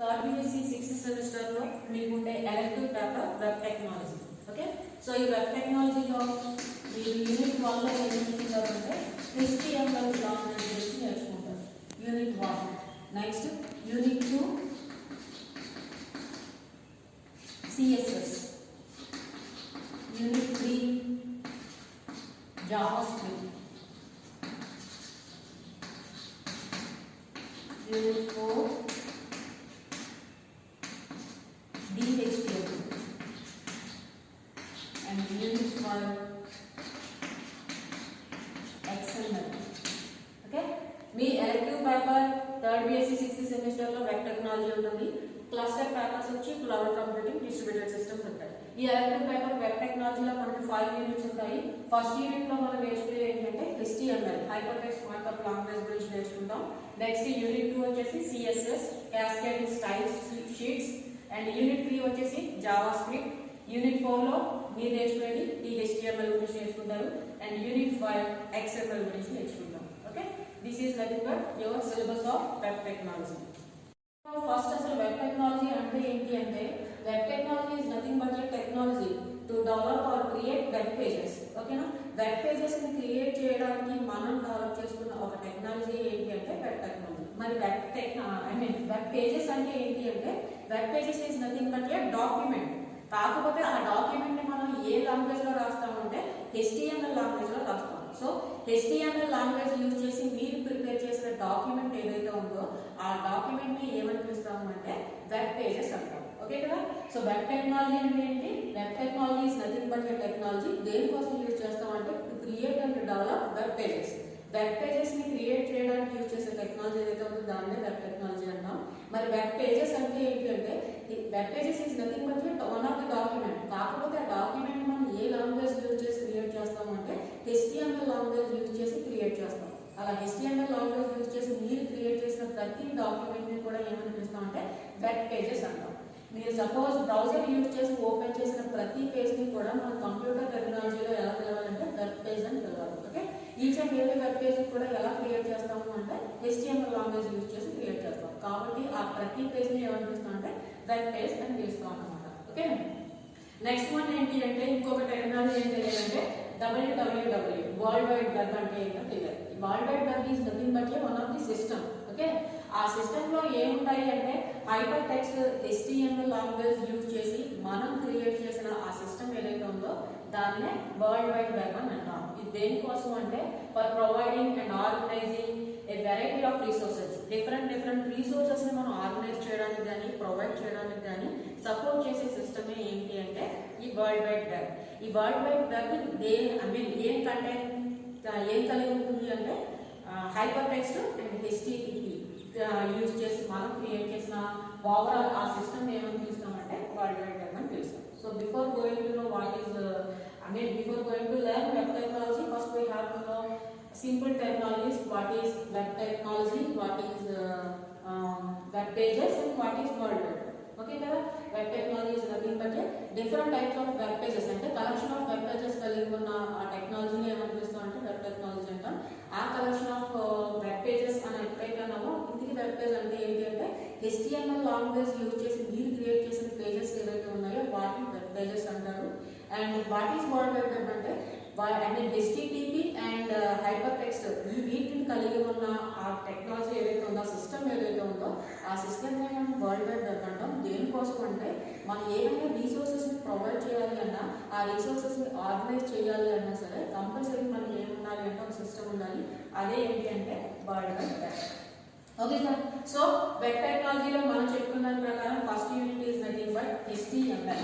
Third BSc 6th semester లో మీకు ఉండే elective paper web technology. Okay, so ఈ వెబ్ టెక్నాలజీలో మీరు యూనిట్ 1 లో ఏం నేర్చుకుంటారంటే HTML లాంగ్వేజ్ గురించి నేర్చుకుంటారు. Unit 1. Next unit 2 CSS. Unit 3 JavaScript. Unit 4 DHTML. and unit 5 XML. Okay, me elective paper third BSc 6th semester లో వెబ్ టెక్నాలజీ ఉంటుంది. Cluster papers వచ్చి క్లౌడ్ కంప్యూటింగ్, డిస్ట్రిబ్యూటెడ్ సిస్టమ్స్ ఉంటాయి. ఈ ఎలెక్టివ్ పేపర్ వెబ్ టెక్నాలజీలో మనకి 5 units ఉంటాయి. First unit లో మనం నేర్చుకునేది ఏంటంటే HTML hyper text markup language గురించి నేర్చుకుంటాం. నెక్స్ట్ యూనిట్ 2 వచ్చేసి CSS cascading styles sheets. And unit 3 వచ్చేసి జావాస్క్రిప్ట్. యూనిట్ 4 లో మీరు నేర్చుకునేది ఈ HTML గురించి నేర్చుకుంటారు. అండ్ యూనిట్ 5 XML గురించి నేర్చుకుంటాం. Okay, this is nothing but your syllabus of web technology. First అసలు వెబ్ టెక్నాలజీ అంటే ఏంటి అంటే web technology is nothing but A technology to develop are create web pages. ఓకేనా, వెబ్ పేజెస్ ని create చేయడానికి మనం డెవలప్ చేసుకున్న ఒక టెక్నాలజీ ఏంటి అంటే వెబ్ టెక్నాలజీ. మరి వెబ్ పేజెస్ అంటే ఏంటి అంటే web pages is nothing but A document. కాకపోతే ఆ డాక్యుమెంట్ ని మనం ఏ లాంగ్వేజ్ లో రాస్తామంటే HTML లాంగ్వేజ్ లో రాస్తాం. సో HTML లాంగ్వేజ్ యూజ్ చేసి మీరు ప్రిపేర్ చేసిన డాక్యుమెంట్ ఏదైతే ఉందో ఆ డాక్యుమెంట్ ని ఏమని పిలుస్తాము అంటే వెబ్ పేజెస్ అంటాం. ఓకే కదా, సో వెబ్ టెక్నాలజీ అంటే ఏంటి? Web technology is nothing but A technology. దేనికోసం యూజ్ చేస్తామంటే to create and develop web pages. Web pages ని క్రియేట్ చేయడానికి యూజ్ చేసే టెక్నాలజీ ఏదైతే ఉందో దాన్నే వెబ్ టెక్నాలజీ అంటాం. మరి వెబ్ పేజెస్ అంటే ఏంటి అంటే web pages is nothing but one of the document. కాకపోతే ఆ డాక్యుమెంట్ మనం ఏ లాంగ్వేజ్ యూజ్ చేసి క్రియేట్ చేస్తాము అంటే HTML లాంగ్వేజ్ యూజ్ చేసి క్రియేట్ చేస్తాం. అలా HTML లాంగ్వేజ్ యూజ్ చేసి మీరు క్రియేట్ చేసిన ప్రతి డాక్యుమెంట్ ని కూడా ఏమని పిలుస్తాం అంటే వెబ్ పేజెస్ అంటాం. మీరు సపోజ్ బ్రౌజర్ యూజ్ చేసి ఓపెన్ చేసిన ప్రతి పేజ్ ని కూడా మన కంప్యూటర్ టెక్నాలజీలో ఎలా పిలవాలంటే వెబ్ పేజ్ అని పిలవాలి. Okay, each and every web page కూడా ఎలా క్రియేట్ చేస్తాము అంటే HTML లాంగ్వేజ్ యూజ్ చేసి క్రియేట్ చేస్తాం. కాబట్టి ఆ ప్రతి పేజ్ ని ఏమని పిలుస్తాం అంటే వెబ్ పేజ్ అని పిలుస్తాం అన్నమాట. ఓకే, నెక్స్ట్ వన్ ఏంటి అంటే ఇంకొక టెక్నాలజీ ఏం తెలియాలంటే WWW వరల్డ్ వైడ్ వెబ్ అంటే ఏంటో తెలియాలి. World wide web is nothing but one of the system. Okay, ఆ సిస్టమ్ లో ఏముంటాయి అంటే hyper text HTML language use చేసి మనం క్రియేట్ చేసిన ఆ సిస్టమ్ ఏదైతే ఉందో దాన్నే వరల్డ్ వైడ్ వెబ్ అని అంటాం. ఇది దేనికోసం అంటే for providing and organizing a variety of resources. Different resources ని మనం ఆర్గనైజ్ చేయడానికి కానీ ప్రొవైడ్ చేయడానికి కానీ సపోర్ట్ చేసే సిస్టమే ఏంటి అంటే ఈ వరల్డ్ వైడ్ వెబ్. ఈ వరల్డ్ వైడ్ వెబ్ ఏం కంటెంట్ ఏం కలిగి ఉంటుంది అంటే hyper text and HTTP use చేసి మనం క్రియేట్ చేసిన ఓవరాల్ ఆ సిస్టమ్ ఏమని పిలుస్తామంటే వరల్డ్ వైడ్ వెబ్ అని పిలుస్తాం. So before going to know what is before going to learn web technology first we have to know simple terminologies. What is web technology, what is web pages, and what is world web. Okay kada, web technology is nothing but different types of web pages ante collection of web pages కలిగి ఉన్న ఆ technology ని ఏమని పిలుస్తాం అంటే web technology అంటాం. ఆ collection of web pages అని ఎప్పుడైతే అన్నామో ఇంటికి వెబ్ పేజ్ అంటే ఏంటి అంటే HTML లాంగ్వేజ్ యూజ్ చేసి మీరు క్రియేట్ చేసిన పేజెస్ ఏవైతే ఉన్నాయో వాటిని వెబ్ పేజెస్ అంటారు. And what is world wide web అంటే HTTP అండ్ హైపర్ టెక్స్ట్ ఈ వీటిని కలిగి ఉన్న ఆ టెక్నాలజీ ఏదైతే ఉందో ఆ సిస్టమ్ ఏదైతే ఉందో ఆ సిస్టమ్ మనం వరల్డ్ వైడ్ వెబ్ అంటాం. దేనికోసం అంటే మనం ఏమైనా రిసోర్సెస్ ని ప్రొవైడ్ చేయాలి అన్నా ఆ రిసోర్సెస్ ని ఆర్గనైజ్ చేయాలి అన్నా సరే కంపల్సరీ మనకి ఏముండాలి అంటే ఒక సిస్టమ్ ఉండాలి. అదే ఏంటి అంటే world wide web. Okay sir, so web టెక్నాలజీలో మనం చెప్పుకున్న దాని ప్రకారం first unit is nothing but HTML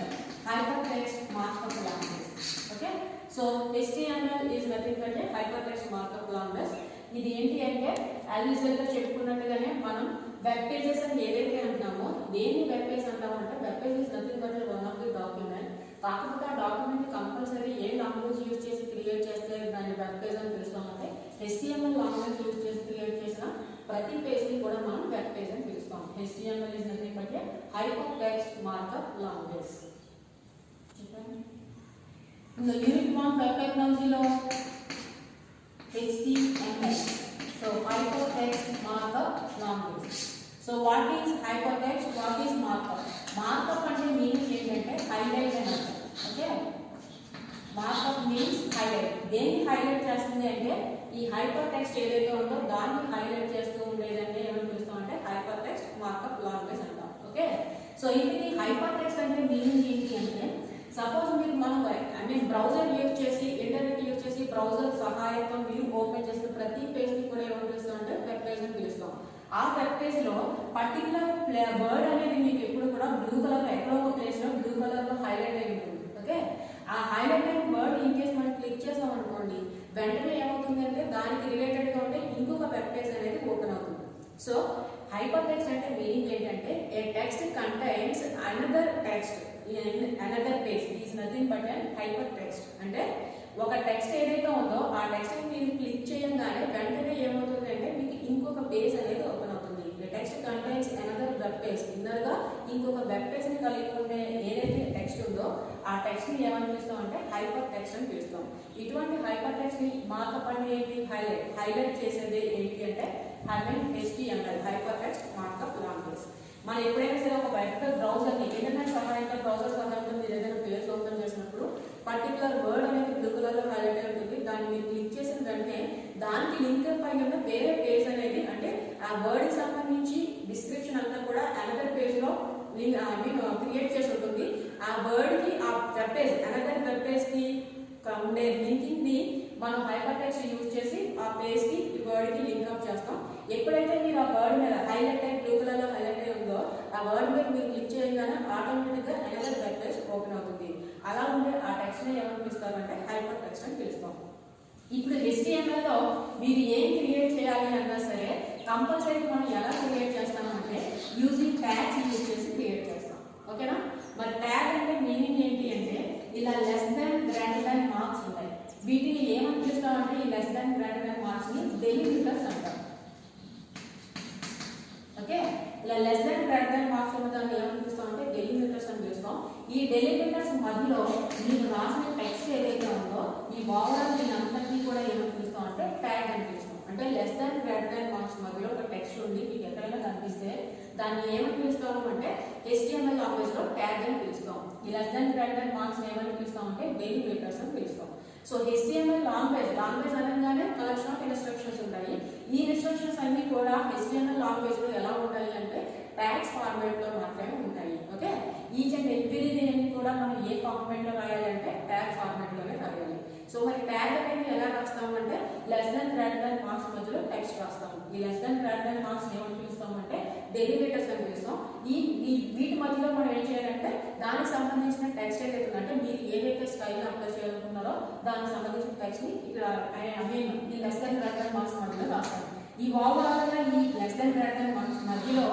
hyper text markup language. Okay, so HTML is nothing but hyper text markup language. ఇది ఏంటి అంటే యాజ్ యూజువల్ గా చెప్పుకున్నట్టుగానే మనం వెబ్ పేజెస్ అని ఏదైతే అంటున్నామో దేన్ని వెబ్ పేజ్ అంటామంటే web page is nothing but one of the document. కాకపోతే ఆ document compulsory a language use చేసి క్రియేట్ చేస్తే దాన్ని వెబ్ పేజ్ అని పిలుస్తామంటే HTML లాంగ్వేజ్ యూజ్ చేసి క్రియేట్ చేసిన ప్రతి పేజ్ ని కూడా మనం వెబ్ పేజ్ అని పిలుస్తాం. HTML is nothing but hyper text markup language. In the unit 1 web technology law HTML, so hypertext markup language. So what is hypertext, what అంటే ఈ హైపర్ టెక్స్ట్ ఏదైతే ఉందో దాన్ని హైలైట్ చేస్తూ ఉండేదాన్ని ఏమని పిలుస్తాం అంటే హైపర్ టెక్స్ట్ మార్కప్ లాంగ్వేజ్ అంటాం. ఓకే, సో ఇది హైపర్ టెక్స్ట్ అంటే మీనింగ్ ఏంటి అంటే సపోజ్ మీరు మనం బ్రౌజర్ యూజ్ చేసి ఇంటర్నెట్ యూజ్ చేసి బ్రౌజర్ సహాయంతో మీరు ఓపెన్ చేసిన ప్రతి పేజ్ ని కూడా ఏమని పిలుస్తాం అంటే వెబ్ పేజ్ అని పిలుస్తాం. ఆ వెబ్ పేజ్ లో పర్టికులర్ వర్డ్ అనేది మీకు ఎప్పుడు కూడా బ్లూ కలర్ ఎక్కడో ఒక ప్లేస్ లో బ్లూ కలర్ లో హైలైట్ అయి ఉంటుంది. ఓకే, ఆ హైలైట్ అయిన వర్డ్ ఇన్ కేస్ మనం క్లిక్ చేసాం అనుకోండి వెంటనే ఏమవుతుంది అంటే దానికి రిలేటెడ్ గా ఉంటే ఇంకొక వెబ్ పేజ్ అనేది ఓపెన్ అవుతుంది. సో హైపర్ టెక్స్ట్ అంటే మీనింగ్ ఏంటంటే a text contains another text another page is nothing but and hyper text. అంటే ఒక టెక్స్ట్ ఏదైతే ఉందో ఆ టెక్స్ట్ మీరు క్లిక్ చేయగానే వెంటనే ఏమవుతుంది అంటే మీకు ఇంకొక పేజ్ అనేది ఓపెన్ అవుతుంది. Text contains another web page, inner గా ఇంకొక వెబ్ పేజ్ ని కలిగి ఉండే ఏదైతే టెక్స్ట్ ఉందో ఆ టెక్స్ట్ ని ఏమని పిలుస్తాం అంటే హైపర్ టెక్స్ట్ అని పిలుస్తాం. ఇటువంటి హైపర్ టెక్స్ట్ ని మార్కప్ అంటే ఏంటి, హైలైట్ చేసేది ఏంటి అంటే HTML hyper text markup language. మనం ఎప్పుడైనా సరే ఒక వెబ్ బ్రౌజర్ ని ఇంటర్నెట్ సహాయంతో బ్రౌజర్ సహాయంతో మీరు ఏదైనా పేజ్ ఓపెన్ చేసినప్పుడు పర్టికులర్ వర్డ్ అనేది బ్లూ కలర్ లో హైలైట్ అయి ఉంటుంది. దాన్ని మీరు క్లిక్ చేసిన వెంటనే దానికి లింక్ పై ఉన్న వేరే పేజ్ అనేది అంటే ఆ వర్డ్ కి సంబంధించి డిస్క్రిప్షన్ అంతా కూడా అనదర్ పేజ్ లో క్రియేట్ చేసి ఉంటుంది. ఆ వర్డ్ కి ఆ web page another web page కి ఉండే లింకింగ్ ని మనం హైపర్ టెక్స్ట్ యూజ్ చేసి ఆ పేజ్ కి ఈ వర్డ్ కి లింక్ అప్ చేస్తాం. ఎప్పుడైతే మీరు ఆ వర్డ్ మీద హైలైట్ అయి బ్లూ కలర్ లో హైలైట్ అయి ఉందో ఆ వర్డ్ మీద మీరు క్లిక్ చేయగానే ఆటోమేటిక్ గా అనదర్ వెబ్ పేజ్ ఓపెన్ అవుతుంది. అలా ఉండే ఆ టెక్స్ట్ ని ఏమని పిలుస్తారంటే హైపర్ టెక్స్ట్ అని పిలుస్తాం. ఇప్పుడు HTML లో మీరు ఏం క్రియేట్ చేయాలి అన్నా సరే కంపల్సరీ మనం ఎలా క్రియేట్ చేస్తామంటే యూజింగ్ ట్యాగ్స్ యూజ్ చేసి క్రియేట్ చేస్తాం. ఓకేనా, మరి ట్యాగ్ అంటే మీనింగ్ ఏంటి అంటే ఇలా less than greater than marks ఉంటాయి. వీటిని ఏమని పిలుస్తామంటే ఈ less than greater than marks ని డెలిమిటర్స్ అంటాం. ఓకే, ఇలా less than greater than marks ఉన్న దాన్ని ఏమని పిలుస్తామంటే డెలిమిటర్స్ అని పిలుస్తాం. ఈ డెలిమిటర్స్ మధ్యలో మీరు రాసిన టెక్స్ట్ ఏదైతే ఉందో ఈ ఓవరాల్ దీని అంతటినీ కూడా ఏమని పిలుస్తాం అంటే ట్యాగ్ అని పిలుస్తాం. అంటే less than greater than marks మధ్యలో ఒక టెక్స్ట్ ఉంది మీకు ఎక్కడైనా కనిపిస్తే దాన్ని ఏమని పిలుస్తాము అంటే HTML లాంగ్వేజ్ లో ట్యాగ్ అని పిలుస్తాం. ఈ less than greater than marks ఏమని పిలుస్తాం అంటే డెలిమిటర్స్ అని పిలుస్తాం. సో HTML లాంగ్వేజ్ అనగానే కలెక్షన్ ఆఫ్ ఇన్స్ట్రక్షన్స్ ఉంటాయి. ఈ ఇన్స్ట్రక్షన్స్ అన్ని కూడా HTML లాంగ్వేజ్ లో ఎలా ఉంటాయి అంటే ట్యాగ్స్ ఫార్మాట్ లో మాత్రమే ఉంటాయి. ఓకే, ఈచ్ అండ్ ఎవ్రీథింగ్ కూడా మనం ఏ ఫార్మాట్ లో రాయాలి అంటే ట్యాగ్ ఫార్మాట్ లోనే రాయాలి. సో మరి ట్యాగ్ అనేది ఎలా రాస్తాం అంటే less than greater than marks మధ్యలో టెక్స్ట్ రాస్తాం. ఈ less than greater than marks ఏమని పిలుస్తాం అంటే డెరివేటివ్స్ అని పిలుస్తాం. వీటి మధ్యలో మనం ఏం చేయాలంటే దానికి సంబంధించిన టెక్స్ట్ ఏదైతే అంటే మీరు ఏదైతే స్టైల్ అప్లై చేయాలనుకున్నారో దానికి సంబంధించిన టెక్స్ట్ ని ఇక్కడ ఈ less than greater than marks మధ్యలో రాస్తాం. ఈ ఓవరాల్ గా ఈ less than greater than marks మధ్యలో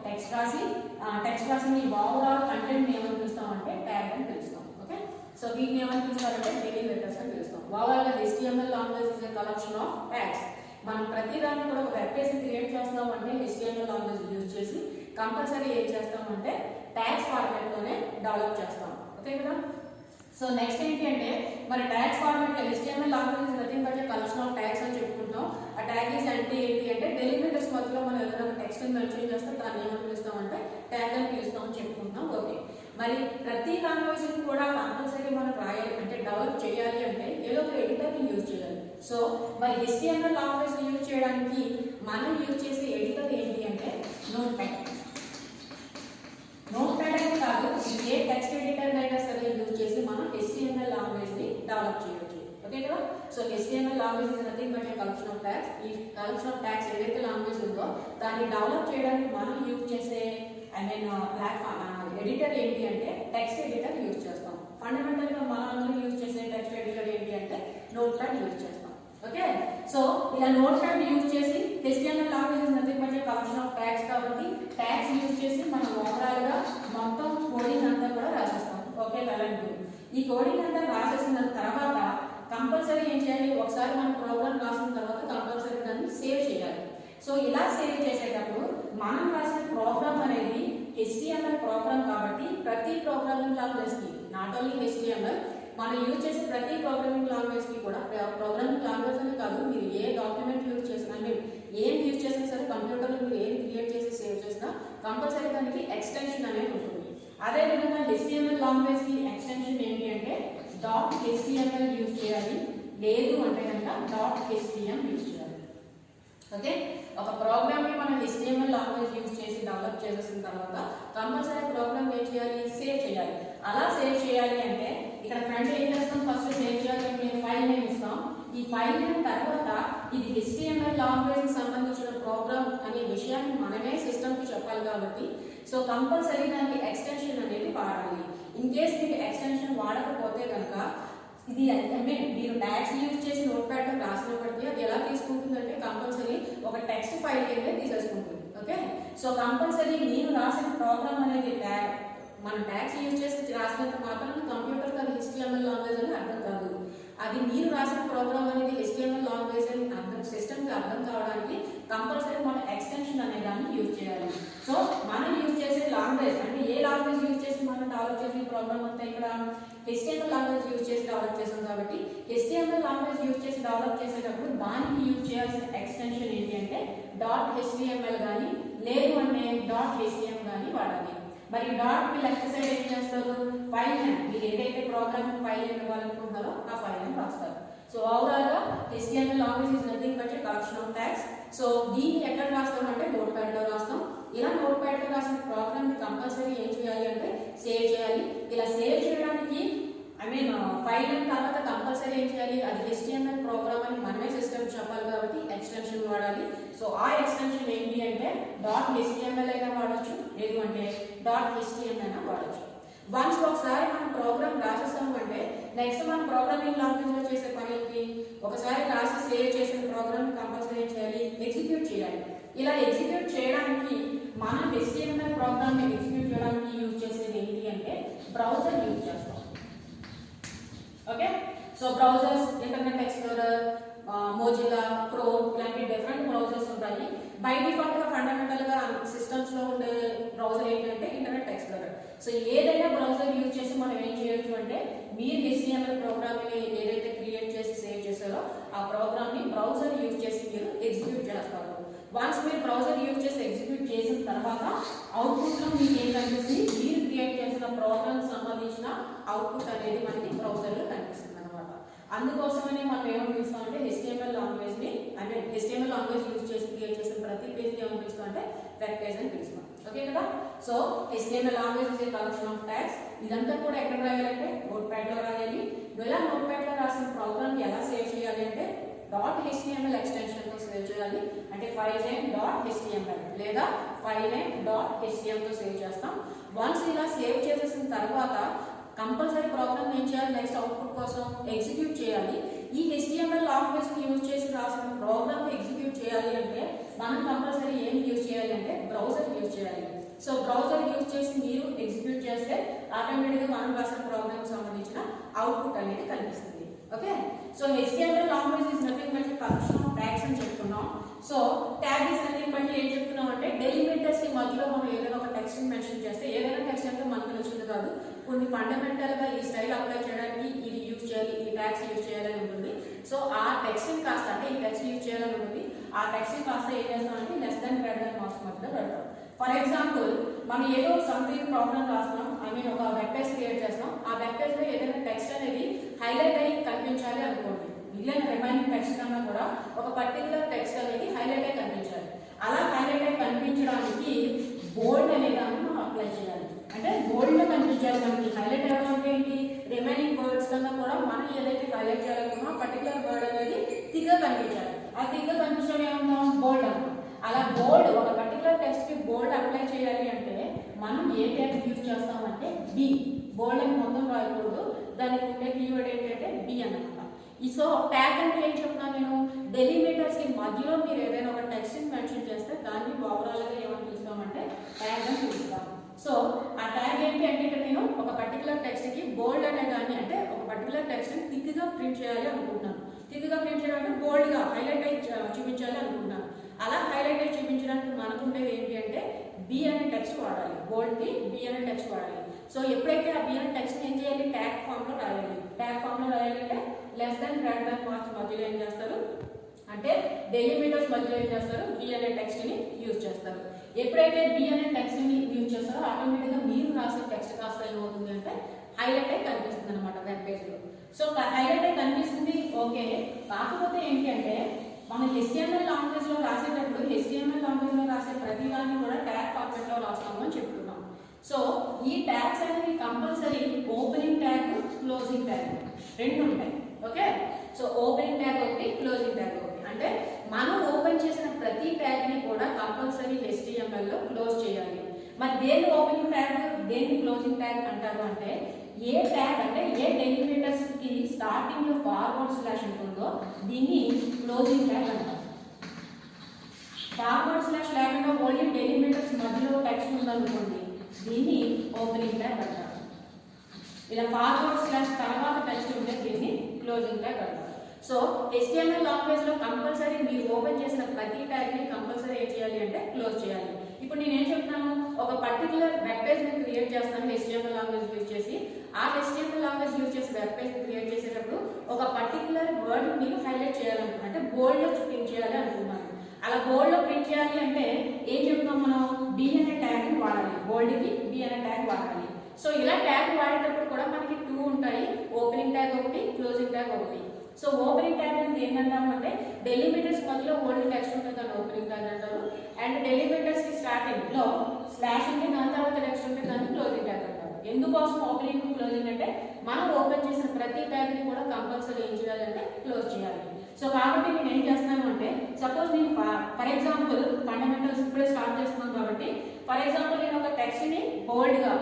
టెక్స్ట్ రాసిన ఈ ఓవరాల్ కంటెంట్ ఏమని పిలుస్తాం అంటే ట్యాగ్ అని పిలుస్తాం. ఓకే, సో వీటిని ఏమని పిలుస్తారంటే డెలిమిటర్స్ అని పిలుస్తాం. ఓవరాల్ గా HTML language is a collection of tags. మనం ప్రతి దాన్ని కూడా ఒక వెబ్ పేజ్ క్రియేట్ చేస్తున్నాం అంటే HTML లాంగ్వేజ్ యూజ్ చేసి కంపల్సరీ ఏం చేస్తామంటే ట్యాగ్స్ ఫార్మాట్ లోనే డెవలప్ చేస్తాం. ఓకే కదా, సో నెక్స్ట్ ఏంటి అంటే మరి tags format HTML language is nothing but a collection of tags అని చెప్పుకుంటాం. ఆ ట్యాగ్ అంటే ఏంటి అంటే డెలిమిటర్స్ మధ్యలో మనం ఏదైనా టెక్స్ట్ ని మెన్షన్ చేస్తాం దాన్ని ఏమని పిలుస్తాం అంటే ట్యాగ్ అని పిలుస్తాం అని చెప్పుకుంటాం. ఓకే, మరి ప్రతి లాంగ్వేజ్ కూడా కంపల్సరీ మనం రాయాలి అంటే డెవలప్ చేయాలి అంటే ఏదో ఒక ఎడిటర్ ని యూజ్ చేయాలి. సో మరి HTML లాంగ్వేజ్ యూజ్ చేయడానికి మనం యూజ్ చేసే ఎడిటర్ ఏంటి అంటే నోట్ప్యాడ్. అనేది కాదు ఏ టెక్స్ట్ ఎడిటర్ అయినా సరే యూజ్ చేసి మనం HTML లాంగ్వేజ్ ని డెవలప్ చేయొచ్చు. ఓకే కదా, so HTML language is nothing but A collection of tags. ఈ కలెక్షన్ ఆఫ్ ట్యాగ్స్ ఏదైతే లాంగ్వేజ్ ఉందో దాన్ని డెవలప్ చేయడానికి మనం యూజ్ చేసే ఎడిటర్ ఏంటి అంటే టెక్స్ట్ ఎడిటర్ యూజ్ చేస్తాం. ఫండమెంటల్ గా మనం అందరూ యూజ్ చేసే టెక్స్ట్ ఎడిటర్ ఏంటి అంటే నోట్ప్యాడ్ యూజ్ చేస్తాం. ఓకే, సో ఇలా నోట్ప్యాడ్ యూజ్ చేసి HTML language is nothing but A collection of tags కాబట్టి ట్యాగ్స్ యూజ్ చేసి మనం ఓవరాల్ గా మొత్తం కోడింగ్ అంతా కూడా రాసేస్తాం. ఓకే, వెళ్ళండి. ఈ కోడింగ్ అంతా రాసేసిన తర్వాత కంపల్సరీ ఏం చేయాలి, ఒకసారి మనం ప్రోగ్రామ్ రాసిన తర్వాత కంపల్సరీ దాన్ని సేవ్ చేయాలి. సో ఇలా సేవ్ చేసేటప్పుడు మనం రాసిన ప్రోగ్రామ్ అనేది HTML ప్రోగ్రామ్ కాబట్టి ప్రతి ప్రోగ్రామింగ్ లాంగ్వేజ్ కి నాట్ ఓన్లీ HTML మనం యూజ్ చేసే ప్రతి ప్రోగ్రామింగ్ లాంగ్వేజ్ కి కూడా ప్రోగ్రామింగ్ లాంగ్వేజ్ అని కాదు మీరు ఏ డాక్యుమెంట్ యూజ్ చేసినా ఏం యూజ్ చేసినా సరే కంప్యూటర్లో మీరు ఏం క్రియేట్ చేసి సేవ్ చేసినా కంపల్సరీ దానికి ఎక్స్టెన్షన్ అనేది ఉంటుంది. అదేవిధంగా HTML లాంగ్వేజ్ కి ఎక్స్టెన్షన్ ఏంటి అంటే .html యూజ్ చేయాలి, లేదు అంటే కనుక డాట్ HTML యూజ్ చేయాలి. ఓకే, ఒక ప్రోగ్రామ్ ని మనం HTML లాంగ్వేజ్ యూజ్ చేసి డెవలప్ చేసేసిన తర్వాత కంపల్సరీ ప్రోగ్రామ్ ఏం చేయాలి, సేవ్ చేయాలి. అలా సేవ్ చేయాలి అంటే ఇక్కడ ఫ్రంట్ ఏం చేస్తాం, ఫస్ట్ సేవ్ చేయాలంటే ఫైల్ నేమ్ ఇస్తాం. ఈ ఫైల్ నేమ్ తర్వాత ఇది HTML లాంగ్వేజ్ కి సంబంధించిన ప్రోగ్రామ్ అనే విషయాన్ని మనమే సిస్టమ్ కి చెప్పాలి కాబట్టి సో కంపల్సరీ దానికి ఎక్స్టెన్షన్ అనేది వాడాలి. ఇన్ కేస్ మీకు ఎక్స్టెన్షన్ వాడకపోతే కనుక ఇది మీరు ట్యాగ్స్ యూజ్ చేసి నోట్ ప్యాడ్ లో రాసినప్పటికీ అది ఎలా తీసుకుంటుందంటే కంపల్సరీ ఒక టెక్స్ట్ ఫైల్ కింద తీసేసుకుంటుంది. ఓకే, సో కంపల్సరీ నేను రాసిన ప్రోగ్రామ్ అనేది మనం ట్యాగ్స్ యూజ్ చేసి రాసినంత మాత్రం కంప్యూటర్ అది HTML లాంగ్వేజ్ అని అర్థం కాదు. అది మీరు రాసిన ప్రోగ్రామ్ అనేది HTML లాంగ్వేజ్ అని అర్థం సిస్టమ్ కి అర్థం కావడానికి కంపల్సరీ మనం ఎక్స్టెన్షన్ అనే దాన్ని యూజ్ చేయాలి. సో మనం యూజ్ చేసే లాంగ్వేజ్ అంటే ఏ లాంగ్వేజ్ యూజ్ చేసి మనం డెవలప్ చేసిన ప్రోగ్రామ్ అంతా ఇక్కడ HTML లాంగ్వేజ్ యూజ్ చేసి డెవలప్ చేసాం కాబట్టి HTML లాంగ్వేజ్ యూజ్ చేసి డెవలప్ చేసేటప్పుడు దానికి యూజ్ చేయాల్సిన ఎక్స్టెన్షన్ ఏంటి అంటే .html కానీ లేదు అంటే .htm కానీ వాడాలి. మరి డాట్ కి లెఫ్ట్ సైడ్ ఏం చేస్తారు, ఫైల్ నేమ్, మీరు ఏదైతే ప్రోగ్రామ్ ఫైల్ నేమ్ ఇవ్వాలనుకుంటారో ఆ ఫైల్ నేమ్ రాస్తారు. సో ఓవరాల్ గా HTML language is nothing but A collection of tags. So దీన్ని ఎక్కడ రాస్తాం అంటే నోట్ ప్యాడ్ లో రాస్తాం. ఇలా నోట్ ప్యాడ్ లో రాసిన ప్రోగ్రామ్ ని కంపల్సరీ ఏం చేయాలి అంటే సేవ్ చేయాలి. ఇలా సేవ్ చేయడానికి ఫైల్ నేమ్ తర్వాత కంపల్సరీ ఏం చేయాలి, అది HTML ప్రోగ్రామ్ అని మనమే సిస్టమ్ చెప్పాలి కాబట్టి ఎక్స్టెన్షన్ వాడాలి. సో ఆ ఎక్స్టెన్షన్ ఏంటి అంటే .html అయినా వాడచ్చు, లేదు అంటే .htm అయినా వాడచ్చు. వన్స్ ఒకసారి మనం ప్రోగ్రామ్ రాసేసాము అంటే నెక్స్ట్ మనం ప్రోగ్రామింగ్ లాంగ్వేజ్ లో చేసే పనికి ఒకసారి రాసి సేవ్ చేసిన ప్రోగ్రామ్ కంపల్సరీ చేయాలి, ఎగ్జిక్యూట్ చేయాలి. ఇలా ఎగ్జిక్యూట్ చేయడానికి మనం HTML ప్రోగ్రామ్ ని ఎగ్జిక్యూట్ చేయడానికి యూజ్ చేసేది ఏంటి అంటే బ్రౌజర్ యూజ్ చేస్తాం. Okay, so browsers internet explorer, Mozilla, chrome ఇలాంటి డిఫరెంట్ బ్రౌజర్స్ ఉంటాయి. బై డిఫాల్ట్ గా ఫండమెంటల్ గా సిస్టమ్స్ లో ఉండే బ్రౌజర్ ఏంటంటే ఇంటర్నెట్ ఎక్స్ప్లోరర్. సో ఏదైనా బ్రౌజర్ యూజ్ చేసి మనం ఏం చేయొచ్చు అంటే మీరు HTML ప్రోగ్రామ్ ని ఏదైతే క్రియేట్ చేసి సేవ్ చేశారో ఆ ప్రోగ్రామ్ ని బ్రౌజర్ యూజ్ చేసి మీరు ఎగ్జిక్యూట్ చేస్తారు. వన్స్ మీరు బ్రౌజర్ యూజ్ చేసి ఎగ్జిక్యూట్ చేసిన తర్వాత అవుట్పుట్ లో మీకు ఏం కనిపిస్తుంది, మీరు క్రియేట్ చేసిన ప్రోగ్రామ్ సంబంధించిన అవుట్పుట్ అనేది మనకి బ్రౌజర్ లో కనిపిస్తుంది అనమాట. అందుకోసమనే మనం ఏమని పిలుస్తాం అంటే HTML లాంగ్వేజ్ ని అంటే HTML లాంగ్వేజ్ యూజ్ చేసి క్రియేట్ చేసిన ప్రతి పేజ్ ని ఏమని పిలుస్తాం అంటే వెబ్ పేజ్ అని పిలుస్తాం. ఓకే కదా, so HTML language is a collection of tags. ఇదంతా కూడా ఎక్కడ రాయాలంటే నోట్ ప్యాడ్ లో రాయాలి. ఇలా నోట్ ప్యాడ్ లో రాసిన ప్రోగ్రామ్ ఎలా సేవ్ చేయాలి అంటే .html ఎక్స్టెన్షన్ తో సేవ్ చేయాలి. అంటే ఫైల్ నేమ్ .html లేదా ఫైల్ నేమ్ .htm తో సేవ్ చేస్తాం. వన్స్ ఇలా సేవ్ చేసేసిన తర్వాత కంపల్సరీ ప్రోగ్రామ్ ఏం చేయాలి, నెక్స్ట్ అవుట్పుట్ కోసం ఎగ్జిక్యూట్ చేయాలి. ఈ HTML లాంగ్వేజ్ ని యూజ్ చేసి రాసిన ప్రోగ్రామ్ ఎగ్జిక్యూట్ చేయాలి అంటే మనం కంపల్సరీ ఏం యూజ్ చేయాలి అంటే బ్రౌజర్ యూజ్ చేయాలి. సో బ్రౌజర్ యూజ్ చేసి మీరు ఎగ్జిక్యూట్ చేస్తే ఆటోమేటిక్ గా మనం రాసిన ప్రోగ్రామ్ సంబంధించిన అవుట్పుట్ అనేది కనిపిస్తుంది. Okay, so HTML language is nothing but collection of tags అని చెప్తున్నాం. So tag is nothing but ఏం చెప్తున్నాం అంటే డెలిమిటర్స్ కి మధ్యలో మనం ఏదైనా ఒక టెక్స్ట్ ని మెన్షన్ చేస్తే ఏదైనా టెక్స్ట్ అంటే మనకు వచ్చింది కాదు, కొన్ని ఫండమెంటల్ గా ఈ స్టైల్ అప్లై చేయడానికి ఇది యూజ్ చేయాలి, ఈ ట్యాగ్స్ యూజ్ చేయాలని ఉంటుంది. సో ఆ టెక్స్ట్ ని కాస్త అంటే ఈ టెక్స్ట్ యూజ్ చేయాలని ఉంటుంది, ఆ టెక్స్ట్ ని కాస్త ఏం చేస్తామంటే less than greater than marks మధ్యలో పెడతాం. ఫర్ ఎగ్జాంపుల్ మనం ఏదో సంథింగ్ ప్రాబ్లమ్ రాస్తున్నాం, ఒక వెబ్ పేజ్ క్రియేట్ చేస్తాం. ఆ వెబ్ పేజ్ లో ఏదైనా టెక్స్ట్ అనేది హైలైట్ అయ్యి కనిపించాలి అనుకోండి, మిగిలిన రిమైనింగ్ టెక్స్ట్ కన్నా కూడా ఒక పర్టికులర్ టెక్స్ట్ అనేది హైలైట్ అయ్యి కనిపించాలి. అలా హైలైట్ అయ్యి కనిపించడానికి బోల్డ్ అనే దాన్ని మనం అప్లై చేయాలి. అంటే బోల్డ్ లో కనిపించాలి మనకి. హైలైట్ అవ్వడం అంటే ఏంటి, రిమైనింగ్ వర్డ్స్ కన్నా కూడా మనం ఏదైతే హైలైట్ చేయాలనుకున్నా పర్టికులర్ వర్డ్ అనేది థిక్ గా కనిపించాలి. ఆ థిక్ గా కనిపించడం ఏమంటాం, బోల్డ్ అంటాం. అలా బోల్డ్ ఒక పర్టికులర్ టెక్స్ట్ కి బోల్డ్ అప్లై చేయాలి అంటే మనం ఏ ట్యాగ్ యూజ్ చేస్తామంటే బి. బోల్డ్ అని మొత్తం రాయకూడదు, దానికి ఉండే కీవర్డ్ ఏంటంటే బి అన్నమాట. సో ట్యాగ్ అంటే ఏం చెప్తున్నాను నేను, డెలిమిటర్స్ కి మధ్యలో మీరు ఏదైనా ఒక టెక్స్ట్ ని మెన్షన్ చేస్తే దాన్ని ఓవరాల్ గా ఏమని పిలుస్తామంటే ట్యాగ్ అని పిలుస్తాం. సో ఆ ట్యాగ్ ఏంటి అంటే ఇక్కడ నేను ఒక పర్టికులర్ టెక్స్ట్ కి బోల్డ్ అనే దాన్ని అంటే ఒక పర్టికులర్ టెక్స్ట్ ని థిక్ గా ప్రింట్ చేయాలి అనుకుంటున్నాను. థిక్ గా ప్రింట్ చేయాలంటే బోల్డ్ గా హైలైట్ అయి చూపించాలి అనుకుంటున్నాను. అలా హైలైట్ అయి చూపించడానికి మనకుండేది ఏంటి అంటే బి అనే టెక్స్ట్ వాడాలి. బోల్డ్ కి బి అనే టెక్స్ట్ వాడాలి. సో ఎప్పుడైతే ఆ బి అనే టెక్స్ట్ ఏం చేయాలి, ట్యాగ్ ఫామ్ లో రాయాలి. ట్యాగ్ ఫామ్ లో రాయాలంటే less than greater than marks మధ్యలో ఏం చేస్తారు అంటే డెలిమిటర్స్ మధ్యలో ఏం చేస్తారు, బి అనే టెక్స్ట్ ని యూజ్ చేస్తారు. ఎప్పుడైతే బి అనే టెక్స్ట్ ని యూజ్ చేస్తారో ఆటోమేటిక్ గా మీరు రాసే టెక్స్ట్ కాస్త ఏమవుతుంది అంటే హైలైట్ అయి కనిపిస్తుంది అనమాట వెబ్ పేజ్ లో. సో హైలైట్ అయి కనిపిస్తుంది ఓకే. కాకపోతే ఏంటి అంటే మనం HTML లాంగ్వేజ్ లో రాసేటప్పుడు HTML లాంగ్వేజ్ లో రాసే ప్రతి దాన్ని కూడా ట్యాగ్ ఫార్మాట్ లో రాస్తాము అని చెప్తున్నాం. సో ఈ ట్యాగ్స్ అనేవి compulsory opening tag, closing tag రెండు ఉంటాయి. ఓకే. సో ఓపెనింగ్ ట్యాగ్ ఒకటి, క్లోజింగ్ ట్యాగ్ ఒకటి. అంటే మనం ఓపెన్ చేసిన ప్రతి ట్యాగ్ ని కూడా కంపల్సరీ HTML లో క్లోజ్ చేయాలి. మరి దేని ఓపెనింగ్ ట్యాగ్, దేని క్లోజింగ్ ట్యాగ్ అంటారు అంటే ఏ ట్యాగ్ అంటే ఏ డెలిమిటర్స్ కి స్టార్టింగ్ లో ఫార్వర్డ్ స్లాష్ ఉంటుందో దీన్ని క్లోజింగ్ ట్యాగ్ అంటారు. ఫార్వర్డ్ స్లాష్ లేకుండా ఓన్లీ డెలిమిటర్స్ మధ్యలో టెక్స్ట్ ఉందనుకోండి దీన్ని ఓపెనింగ్ ట్యాగ్ అంటారు. ఇలా ఫార్వర్డ్ స్లాష్ తర్వాత టెక్స్ట్ ఉంటే దీన్ని క్లోజింగ్ ట్యాగ్ అంటారు. సో HTML లాంగ్వేజ్ లో కంపల్సరీ మీరు ఓపెన్ చేసిన ప్రతి ట్యాగ్ ని కంపల్సరీ ఏం చేయాలి అంటే క్లోజ్ చేయాలి. ఇప్పుడు నేను ఏం చెప్తున్నాను, ఒక పర్టికులర్ వెబ్ పేజ్ ని క్రియేట్ చేస్తాను HTML లాంగ్వేజ్ యూజ్ చేసి. ఆ HTML లాంగ్వేజ్ యూజ్ చేసి వెబ్ పేజ్ క్రియేట్ చేసేటప్పుడు ఒక పర్టికులర్ వర్డ్ నేను హైలైట్ చేయాలనుకున్నాను, అంటే బోల్డ్ లో ప్రింట్ చేయాలి అనుకున్నాను. అలా బోల్డ్ లో ప్రింట్ చేయాలి అంటే ఏం చెప్తున్నాం మనం, B అనే ట్యాగ్ ని వాడాలి, బోల్డ్ కి B అనే ట్యాగ్ వాడాలి. సో ఇలా ట్యాగ్ వాడేటప్పుడు కూడా మనకి 2 ఉంటాయి, ఓపెనింగ్ ట్యాగ్ ఒకటి, క్లోజింగ్ ట్యాగ్ ఒకటి. సో ఓపెనింగ్ ట్యాగ్ అంటే ఏంటంటాము అంటే డెలిమిటర్స్ మధ్యలో ఓల్డ్ టెక్స్ట్ ఉంటుంది దాన్ని ఓపెనింగ్ ట్యాగ్ అంటారు. అండ్ డెలిమిటర్స్ కి స్టార్టింగ్ లో స్లాష్ ఉంటే దాని తర్వాత టెక్స్ట్ ఉంటే దాన్ని క్లోజింగ్ ట్యాగ్ అంటారు. ఎందుకోసం ఓపెనింగ్ క్లోజింగ్ అంటే మనం ఓపెన్ చేసిన ప్రతి ట్యాగ్ ని కూడా కంపల్సరీ ఏం చేయాలంటే క్లోజ్ చేయాలి. సో కాబట్టి నేను ఏం చేస్తున్నాను అంటే సపోజ్ నేను ఫర్ ఎగ్జాంపుల్ ఫండమెంటల్స్ ఇప్పుడే స్టార్ట్ చేస్తున్నాను కాబట్టి ఫర్ ఎగ్జాంపుల్ నేను ఒక టెక్స్ట్ ని బోల్డ్ గా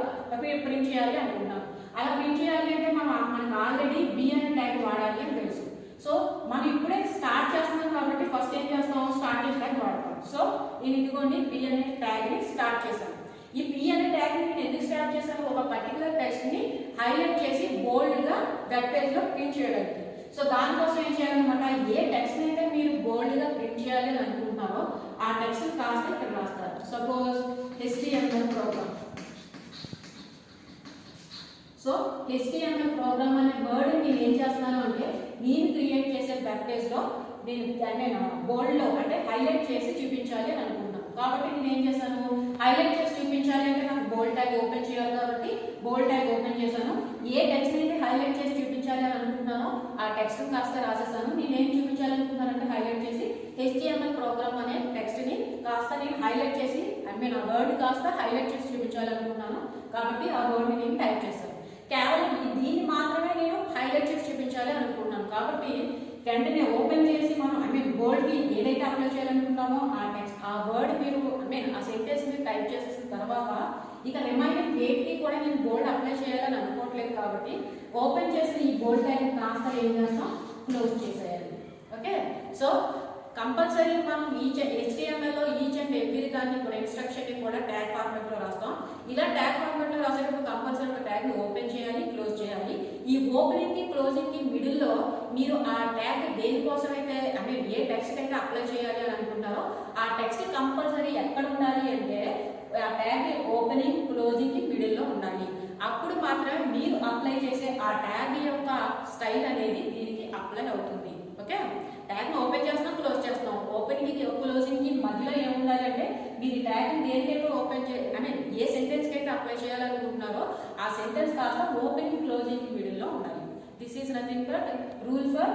ప్రింట్ చేయాలి అనుకుంటున్నాను. అలా ప్రింట్ చేయాలి అంటే మనకు ఆల్రెడీ B అనే ట్యాగ్ వాడాలి అని తెలుసు. సో మనం ఇప్పుడే స్టార్ట్ చేస్తున్నాం కాబట్టి ఫస్ట్ ఏం చేస్తాం, స్టార్టింగ్ ట్యాగ్ వాడతాం. సో నేను ఇదిగోండి B అనే ట్యాగ్ ని స్టార్ట్ చేశాను. ఈ B అనే ట్యాగ్ ని నేను ఎందుకు స్టార్ట్ చేశాను, ఒక పర్టికులర్ టెక్స్ట్ ని హైలైట్ చేసి బోల్డ్ గా వెబ్ పేజ్ లో ప్రింట్ చేయడానికి. సో దానికోసం ఏం చేయాలన్నమాట, ఏ టెక్స్ట్ అయితే మీరు బోల్డ్ గా ప్రింట్ చేయాలి అని అనుకుంటున్నారో ఆ టెక్స్ట్ కాస్త ఇక్కడ రాస్తారు. Suppose HTML program. So HTML program అనే వర్డ్ నేను ఏం చేస్తున్నాను అంటే నేను క్రియేట్ చేసే వెబ్ పేజ్ లో నేను బోల్డ్ లో అంటే హైలైట్ చేసి చూపించాలి అని అనుకుంటున్నాను. కాబట్టి నేను ఏం చేశాను, హైలైట్ చేసి చూపించాలి అంటే నాకు బోల్డ్ ట్యాగ్ ఓపెన్ చేయాలి కాబట్టి బోల్డ్ ట్యాగ్ ఓపెన్ చేశాను. ఏ టెక్స్ట్ అయితే హైలైట్ చేసి చూపించాలి అని అనుకుంటున్నానో ఆ టెక్స్ట్ కాస్త రాసేసాను. నేనేం చూపించాలనుకుంటున్నానంటే హైలైట్ చేసి HTML ప్రోగ్రామ్ అనే టెక్స్ట్ ని కాస్త నేను హైలైట్ చేసి ఆ వర్డ్ కాస్త హైలైట్ చేసి చూపించాలనుకుంటున్నాను కాబట్టి ఆ వర్డ్ ని నేను టైప్ చేశాను. కేవలం దీన్ని మాత్రమే నేను హైలైట్ చేసి చూపించాలి అనుకుంటున్నాను కాబట్టి వెంటనే ఓపెన్ చేసి మనం బోల్డ్ కి ఏదైతే అప్లై చేయాలనుకుంటామో ఆ టెక్స్ట్ ఆ వర్డ్ మీరు ఆ సెంటెన్స్ మీరు టైప్ చేసేసిన తర్వాత ఇక రిమైనింగ్ వేటికి కూడా నేను బోల్డ్ అప్లై చేయాలని అనుకోవట్లేదు కాబట్టి ఓపెన్ చేసిన ఈ బోల్డ్ ట్యాగ్ కాస్త ఏం చేస్తాం, క్లోజ్ చేసేయాలి. ఓకే. సో కంపల్సరీ మనం HTML లో ఈచ్ అండ్ ఎవ్రీ దాన్ని కూడా ఇన్స్ట్రక్షన్ ని కూడా ట్యాగ్ ఫార్మాట్ లో రాస్తాం. ఇలా ట్యాగ్ ఫార్మాట్ లో రాసేటప్పుడు కంపల్సరీ ఒక ట్యాగ్ ని ఓపెన్ చేయాలి, క్లోజ్ చేయాలి. ఈ ఓపెనింగ్ కి క్లోజింగ్ కి మిడిల్ లో మీరు ఆ ట్యాగ్ దేనికోసం అయితే ఏ టెక్స్ట్ అయితే అప్లై చేయాలి అని అనుకుంటారో ఆ టెక్స్ట్ కంపల్సరీ ఎక్కడ ఉండాలి అంటే ఆ ట్యాగ్ ఓపెనింగ్ క్లోజింగ్ కి మిడిల్ లో ఉండాలి. అప్పుడు మాత్రమే మీరు అప్లై చేసే ఆ ట్యాగ్ యొక్క స్టైల్ అనేది దీనికి అప్లై అవుతుంది. ఓకే. ట్యాగ్ ని ఓపెన్ చేస్తాం, క్లోజ్ చేస్తాం. ఓపెనింగ్ కి క్లోజింగ్ కి మధ్యలో ఏముండాలి అంటే మీరు ట్యాగ్ ని దేనికైతే ఓపెన్ ఏ సెంటెన్స్ కి అయితే అప్లై చేయాలనుకుంటున్నారో ఆ సెంటెన్స్ కాస్త ఓపెనింగ్ క్లోజింగ్ కి మిడిల్ లో ఉండాలి. This is nothing but rule for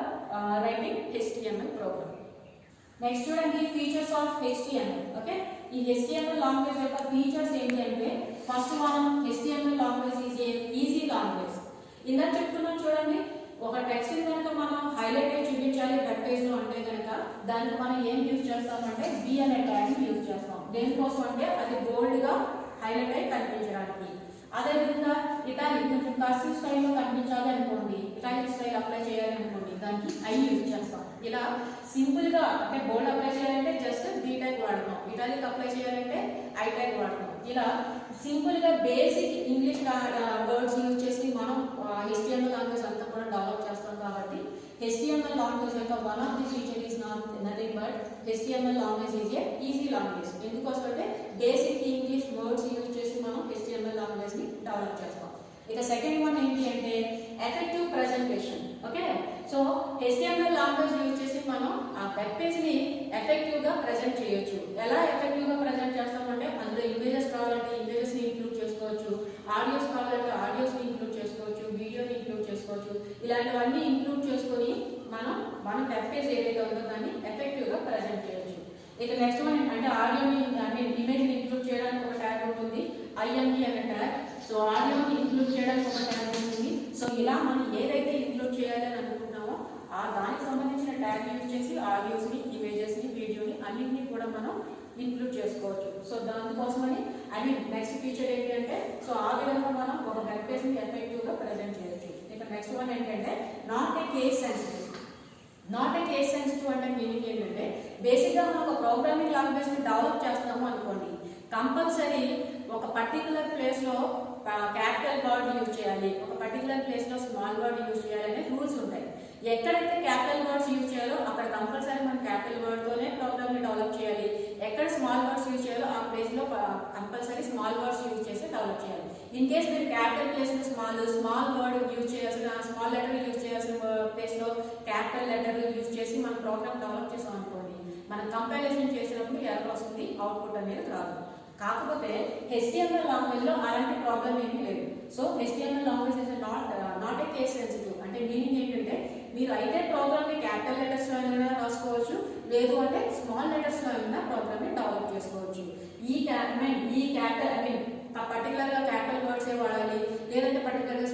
writing HTML program. Next చూడండి ఫీచర్స్ ఆఫ్ HTML. ఓకే. ఈ HTML లాంగ్వేజ్ యొక్క ఫీచర్స్ ఏంటి అంటే ఫస్ట్ మనం HTML language is a easy language. ఇందాక చెప్తున్నాం చూడండి, ఒక టెక్స్ట్ కనుక మనం హైలైట్ అయి చూపించాలి వెబ్ పేజ్ లో అంటే కనుక దానికి మనం ఏం యూజ్ చేస్తామంటే B అనే ట్యాగ్ ని యూజ్ చేస్తాం. దేనికోసం అంటే అది బోల్డ్ గా హైలైట్ అయి కనిపించడానికి. అదేవిధంగా ఇటాలిక్ కొంచెం కర్సివ్ స్టైల్ లో కనిపించాలి అనుకోండి, ఇటాలిక్ స్టైల్ అప్లై చేయాలి అనుకోండి దానికి I యూజ్ చేస్తాం. ఇలా సింపుల్ గా అంటే బోల్డ్ అప్లై చేయాలంటే జస్ట్ B ట్యాగ్ వాడతాం, ఇటాలిక్ అప్లై చేయాలంటే I ట్యాగ్ వాడతాం. ఇలా సింపుల్ గా బేసిక్ ఇంగ్లీష్ వర్డ్స్ యూజ్ చేసి మనం HTML లాంగ్వేజ్ అంతా కూడా డెవలప్ చేస్తాం కాబట్టి HTML లాంగ్వేజ్ యొక్క one of the feature is nothing but HTML language is a easy language. ఎందుకోసం అంటే బేసిక్ ఇంగ్లీష్ వర్డ్స్ యూజ్ చేసి మనం HTML లాంగ్వేజ్ ని డెవలప్ చేస్తాం. ఇక సెకండ్ వన్ ఏంటి అంటే effective presentation. Okay. So HTML language use చేసి మనం ఆ వెబ్ పేజ్ ని ఎఫెక్టివ్ గా ప్రెజెంట్ చేయొచ్చు. ఎలా ఎఫెక్టివ్ గా ప్రెజెంట్ చేస్తామంటే అందులో ఇమేజెస్ కావాలంటే ఇమేజెస్ ని ఇంక్లూడ్ చేసుకోవచ్చు, ఆడియోస్ కావాలంటే ఆడియోస్ ని ఇంక్లూడ్ చేసుకోవచ్చు, వీడియోని ఇంక్లూడ్ చేసుకోవచ్చు. ఇలాంటివన్నీ ఇంక్లూడ్ చేసుకొని మన వెబ్ పేజ్ ఏదైతే ఉందో దాన్ని ఎఫెక్టివ్గా ప్రజెంట్ చేయొచ్చు. ఇక నెక్స్ట్ వన్ అంటే ఆడియోని ఇమేజ్ని ఇంక్లూడ్ చేయడానికి ఒక ట్యాగ్ ఉంటుంది, IMG అనే ట్యాగ్. సో ఆడియోని ఇంక్లూడ్ చేయడానికి ఒక ట్యాగ్ ఉంటుంది. సో ఇలా మనం ఏదైతే ఇంక్లూడ్ చేయాలి అని అనుకుంటున్నామో దానికి సంబంధించిన ట్యాగ్ యూజ్ చేసి ఆడియోస్ని, ఇమేజెస్ని, వీడియోని అన్నింటినీ కూడా మనం ఇంక్లూడ్ చేసుకోవచ్చు. సో దానికోసమని నెక్స్ట్ ఫీచర్ ఏంటి అంటే సో ఆ విధంగా మనం ఒక వెబ్ పేజ్ని ఎఫెక్టివ్గా ప్రజెంట్ చేయొచ్చు. ఇక నెక్స్ట్ వన్ ఏంటంటే not a case sensitive. Not a case sensitive అంటే మీనింగ్ ఏంటంటే బేసిక్గా మనం ఒక ప్రోగ్రామింగ్ లాంగ్వేజ్ని డెవలప్ చేస్తాము అనుకోండి, కంపల్సరీ ఒక పర్టికులర్ ప్లేస్లో క్యాపిటల్ వర్డ్ యూజ్ చేయాలి, ఒక పర్టికులర్ ప్లేస్లో స్మాల్ వర్డ్ యూజ్ చేయాలి అనే రూల్స్ ఉంటాయి. ఎక్కడైతే క్యాపిటల్ వర్డ్స్ యూజ్ చేయాలో అక్కడ కంపల్సరీ మనం క్యాపిటల్ వర్డ్తోనే ప్రోగ్రామ్ని డెవలప్ చేయాలి. ఎక్కడ స్మాల్ వర్డ్స్ యూజ్ చేయాలో ఆ ప్లేస్లో కంపల్సరీ స్మాల్ వర్డ్స్ యూజ్ చేసి డెవలప్ చేయాలి. ఇన్ కేస్ మీరు క్యాపిటల్ ప్లేస్లో స్మాల్ వర్డ్ యూజ్ చేయాల్సిన, స్మాల్ లెటర్ యూజ్ చేయాల్సిన ప్లేస్లో క్యాపిటల్ లెటర్ యూజ్ చేసి మనం ప్రోగ్రామ్ డెవలప్ చేసాం అనుకోండి, మనం కంపైలేషన్ చేసినప్పుడు ఎర్రర్ వస్తుంది, అవుట్పుట్ అనేది రాదు. కాకపోతే HTML లాంగ్వేజ్లో అలాంటి ప్రాబ్లం ఏమీ లేదు. So HTML language is not a case sensitive అంటే మీనింగ్ ఏంటంటే మీరు అయితే ప్రోగ్రామ్ని క్యాపిటల్ లెటర్స్లో అయినా రాసుకోవచ్చు, లేదు అంటే స్మాల్ లెటర్స్లో అయినా ప్రోగ్రామ్ని డెవలప్ చేసుకోవచ్చు. ఈ క్యాపిటల్ పర్టికులర్గా క్యాపిటల్ వర్డ్సే వాడాలి, లేదంటే పర్టికులర్గా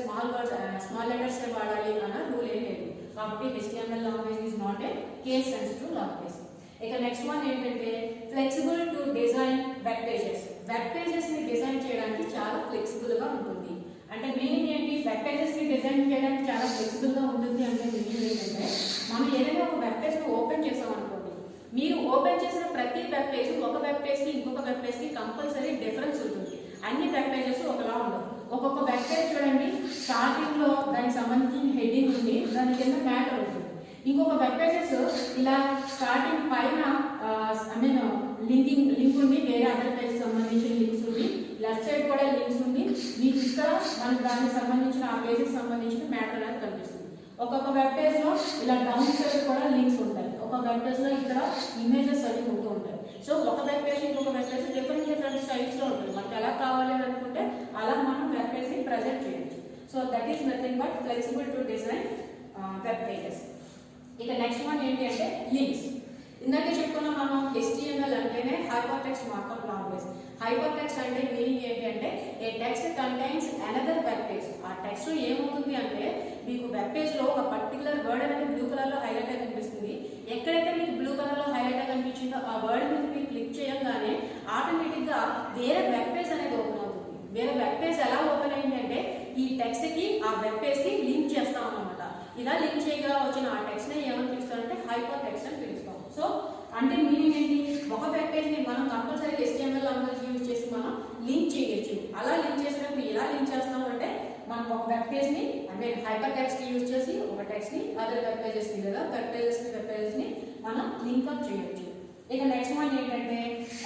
స్మాల్ లెటర్సే వాడాలి అన్న రూల్ ఏం లేదు. కాబట్టి HTML language is not a case sensitive language. ఇక నెక్స్ట్ వన్ ఏంటంటే flexible to design web pages. Web పేజెస్ని డిజైన్ చేయడానికి చాలా ఫ్లెక్సిబుల్గా ఉంటుంది. అంటే మీనింగ్ ఏంటి, వెబ్ పేజెస్ని డిజైన్ చేయడానికి చాలా ఫ్లెక్సిబుల్గా ఉంటుంది అంటే మీనింగ్ ఏంటంటే మనం ఏదైనా ఒక వెబ్ పేజ్ని ఓపెన్ చేసాం అనుకోండి, మీరు ఓపెన్ చేసిన ప్రతి వెబ్ పేజ్ ఒక వెబ్ పేజ్కి ఇంకొక వెబ్ పేజ్కి కంపల్సరీ డిఫరెన్స్ ఉంటుంది. అన్ని వెబ్ పేజెస్ ఒకలా ఉండవు. ఒక్కొక్క వెబ్ పేజ్ చూడండి, స్టార్టింగ్లో దానికి సంబంధించిన హెడ్డింగ్ ఉంది, దాని కింద మ్యాటర్ ఉంటుంది. ఇంకొక వెబ్ పేజెస్ ఇలా స్టార్టింగ్ పైన లింక్ ఉంది, వేరే అదర్ పేజ్ సంబంధించిన లింక్స్ ఉంది, లెఫ్ట్ సైడ్ కూడా లింక్స్ ఉంది, మీకు ఇక్కడ మనకు దానికి సంబంధించిన ఆ పేజ్కి సంబంధించిన మ్యాటర్ అనేది కనిపిస్తుంది. ఒక్కొక్క వెబ్ పేజ్లో ఇలా డౌన్ సైడ్ కూడా లింక్స్ ఉంటాయి, ఒక వెబ్ పేజ్లో ఇక్కడ ఇమేజెస్ అవి ఉంటూ ఉంటాయి. సో ఒక వెబ్ పేజ్ ఇంకొక వెబ్ పేజ్ డిఫరెంట్ స్టైల్స్లో ఉంటుంది. మనకు ఎలా కావాలి అని అనుకుంటే అలా మనం వెబ్ పేజ్ని ప్రజెంట్ చేయొచ్చు. So that is nothing but flexible to design web pages. ఇక నెక్స్ట్ వన్ ఏంటి అంటే లింక్స్. ఇందాకే చెప్పుకున్నాం మనం HTML అంటేనే hyper text markup language. Hyper text అంటే మీనింగ్ ఏంటి అంటే a text contains another web page. ఆ టెక్స్ట్ ఏమవుతుంది అంటే మీకు వెబ్ పేజ్లో ఒక పర్టికులర్ వర్డ్ అనేది బ్లూ కలర్లో హైలైట్ అయి కనిపిస్తుంది. ఎక్కడైతే మీకు బ్లూ కలర్లో హైలైట్ అయి కనిపించిందో ఆ వర్డ్ మీద మీరు క్లిక్ చేయగానే ఆటోమేటిక్గా వేరే వెబ్ పేజ్ అనేది ఓపెన్ అవుతుంది. వేరే వెబ్ పేజ్ ఎలా ఓపెన్ అయింది అంటే ఈ టెక్స్ట్కి ఆ వెబ్ పేజ్కి లింక్ చేస్తాం అన్నమాట. ఇలా లింక్ చేయగా వచ్చిన ఆ టెక్స్ట్ని ఏమని పిలుస్తారంటే హైపర్ టెక్స్ట్ అని పిలుస్తాం. సో అంటే మీనింగ్ ఏంటి, ఒక వెబ్ పేజ్ని మనం కంపల్సరీ HTML లాంగ్వేజ్ యూజ్ చేసి మనం లింక్ చేయొచ్చు. అలా లింక్ చేసినప్పుడు ఎలా లింక్ చేస్తాము అంటే మనం ఒక వెబ్ పేజ్ని హైపర్ టెక్స్ట్ యూజ్ చేసి ఒక టెక్స్ట్ని అదర్ వెబ్ పేజెస్ని లేదా వెబ్ పేజెస్ని మనం లింక్అప్ చేయొచ్చు. ఇక నెక్స్ట్ వన్ ఏంటంటే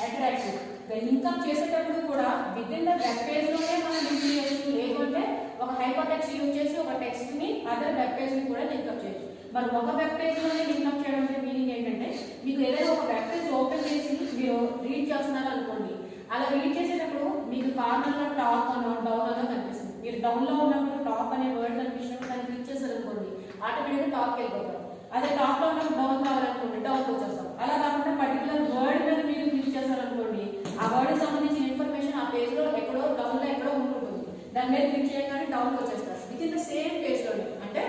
అట్రాక్టివ్. లింక్అప్ చేసేటప్పుడు కూడా విత్ ఇన్ ద వెబ్ పేజ్లోనే మనం లింక్ చేయొచ్చు, లేకుంటే ఒక హైపర్ టెక్స్ట్ యూజ్ చేసి ఒక టెక్స్ట్ని అదర్ వెబ్ పేజ్ని కూడా లింక్అప్ చేయొచ్చు. మరి ఒక వెబ్ పేజ్లోనే లింక్అప్ చేయడం అంటే మీనింగ్ ఏంటంటే మీకు ఏదైనా ఒక వెబ్ పేజ్ ఓపెన్ చేసి మీరు రీడ్ చేస్తున్నారు అనుకోండి, అలా రీడ్ చేసేటప్పుడు మీకు కార్నర్లో టాప్ అనో డౌన్ అనో కనిపిస్తుంది. మీరు డౌన్లో ఉన్నప్పుడు టాప్ అనే వర్డ్ కనిపించినప్పుడు దాన్ని క్లిక్ చేశారు అనుకోండి, ఆటోమేటిక్గా టాప్కి వెళ్ళిపోతారు. అదే టాప్లో ఉన్నప్పుడు డౌన్ కావాలనుకోండి డౌన్కి వచ్చేస్తాం. అలా కాకుండా పర్టికులర్ వర్డ్ మీద మీరు క్లిక్ చేశారనుకోండి, ఆ వర్డ్కి సంబంధించిన ఇన్ఫర్మేషన్ ఆ పేజ్లో ఎక్కడో డౌన్లో ఎక్కడో ఉంటుంది, దాని మీద క్లిక్ చేయగానే డౌన్కి వచ్చేస్తారు విత్ ఇన్ ద సేమ్ పేజ్లోనే. అంటే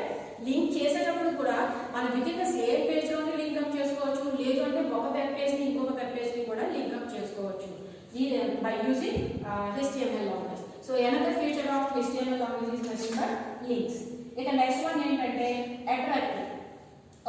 లింక్ చేసేటప్పుడు కూడా మనం విత్ ఇన్ ద సేమ్ పేజ్లోనే లింక్అప్ చేసుకోవచ్చు, లేదు అంటే ఒక వెబ్ పేజ్ని ఇంకొక వెబ్ పేజ్ని కూడా లింక్అప్ చేసుకోవచ్చు by using HTML language. So another feature of HTML language is nothing but links. ఇక నెక్స్ట్ వన్ ఏంటంటే అట్రాక్టివ్.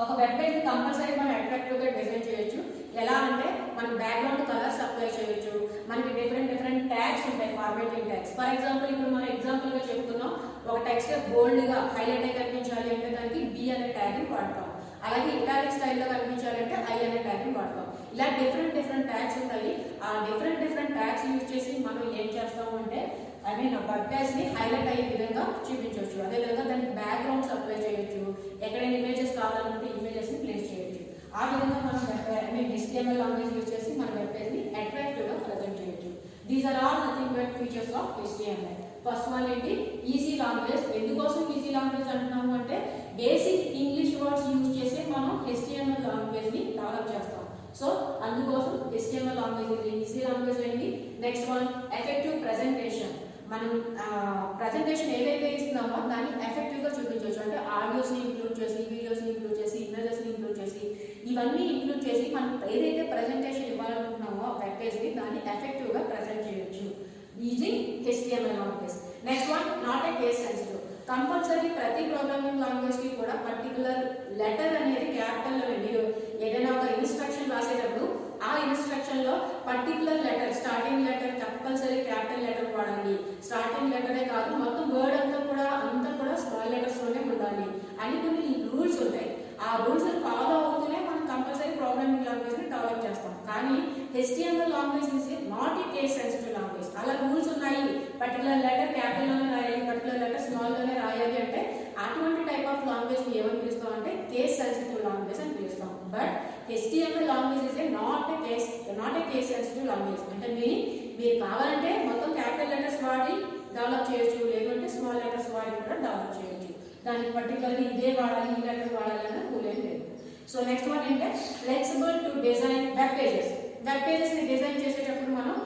ఒక వెబ్ పేజ్ కంపల్సరీ మనం అట్రాక్టివ్గా డిజైన్ చేయొచ్చు. ఎలా అంటే మనం బ్యాక్గ్రౌండ్ కలర్స్ అప్లై చేయొచ్చు, మనకి డిఫరెంట్ ట్యాగ్స్ ఉంటాయి, ఫార్మాటింగ్ ట్యాగ్స్. ఫర్ ఎగ్జాంపుల్ ఇప్పుడు మనం ఎగ్జాంపుల్గా చెప్తున్నాం, ఒక టెక్స్ట్ బోల్డ్గా హైలైట్ అయి కనిపించాలి అంటే దానికి B అనే ట్యాగ్ని వాడతాం. అలాగే ఇటాలిక్ స్టైల్లో కనిపించాలంటే I అనే ట్యాగ్ని వాడతాం. ఇలా డిఫరెంట్ ట్యాగ్స్ ఉంటాయి. ఆ డిఫరెంట్ ట్యాగ్స్ యూజ్ చేసి మనం ఏం చేస్తాము అంటే వెబ్ పేజ్ని హైలైట్ అయ్యే విధంగా చూపించవచ్చు. అదేవిధంగా దానికి బ్యాక్గ్రౌండ్స్ అప్లై చేయొచ్చు, ఎక్కడైనా ఇమేజెస్ కావాలనుకుంటే ఇమేజెస్ని ప్లేస్ చేయొచ్చు. ఆ విధంగా మనం HTML లాంగ్వేజ్ యూజ్ చేసి మన వెబ్ పేజ్ని అట్రాక్టివ్గా ప్రజెంట్ చేయొచ్చు. These are all nothing but features of HTML. First one ఏంటి, ఈజీ లాంగ్వేజ్. ఎందుకోసం ఈజీ లాంగ్వేజ్ అంటున్నాము అంటే బేసిక్ ఇంగ్లీష్ వర్డ్స్ యూజ్ చేసి మనం HTML లాంగ్వేజ్ ని డెవలప్ చేస్తాం. సో అందుకోసం HTML లాంగ్వేజ్ ఈజీ లాంగ్వేజ్ అయింది. Next one effective presentation. మనం ప్రెజెంటేషన్ ఏదైతే ఇస్తున్నామో దాన్ని ఎఫెక్టివ్ గా చూపించవచ్చు. అంటే ఆడియోస్ ని ఇంక్లూడ్ చేసి, వీడియోస్ ని ఇంక్లూడ్ చేసి, ఇమేజెస్ ని ఇంక్లూడ్ చేసి, ఇవన్నీ ఇంక్లూడ్ చేసి మనం ఏదైతే ప్రెజెంటేషన్ ఇవ్వాలనుకుంటున్నామో వెబ్ పేజ్ ని దాన్ని ఎఫెక్టివ్ గా ప్రెజెంట్ చేయొచ్చు using HTML language. Next one not a case sensitive. Compulsory ప్రతి ప్రోగ్రామింగ్ లాంగ్వేజ్ కి కూడా పర్టికులర్ లెటర్ అనేది క్యాపిటల్ లో మీరు ఏదైనా ఒక ఇన్స్ట్రక్షన్ రాసేటప్పుడు ఆ ఇన్స్ట్రక్షన్ లో particular letter, starting letter compulsory capital letter వాడాలి. స్టార్టింగ్ లెటరే కాదు, మొత్తం వర్డ్ అంతా కూడా స్మాల్ లెటర్స్ లోనే ఉండాలి అని కొన్ని రూల్స్ ఉంటాయి. ఆ రూల్స్ ఫాలో అవుతూనే మనం కంపల్సరీ ప్రోగ్రామింగ్ లాంగ్వేజ్ ని డెవలప్ చేస్తాం. కానీ HTML language is not a case sensitive language. అలా రూల్స్ ఉన్నాయి, పర్టికులర్ లెటర్ క్యాపిటల్ లోనే రాయాలి, పర్టికులర్ లెటర్ స్మాల్ లోనే రాయాలి అంటే అటువంటి టైప్ ఆఫ్ లాంగ్వేజ్ ని ఏమని పిలుస్తాం అంటే కేస్ సెన్సిటివ్ లాంగ్వేజ్ అని పిలుస్తాం. But HTML language is not a case sensitive language. అంటే మీరు కావాలంటే మొత్తం క్యాపిటల్ లెటర్స్ వాడి డెవలప్ చేయొచ్చు, లేదంటే స్మాల్ లెటర్స్ వాడి కూడా డెవలప్ చేయొచ్చు. దానికి పర్టికులర్గా ఇదే వాడాలి, ఈ లెటర్ వాడాలన్న రూల్ ఏం లేదు. సో నెక్స్ట్ వన్ ఏంటంటే flexible to design web pages. Web pages ని డిజైన్ చేసేటప్పుడు మనం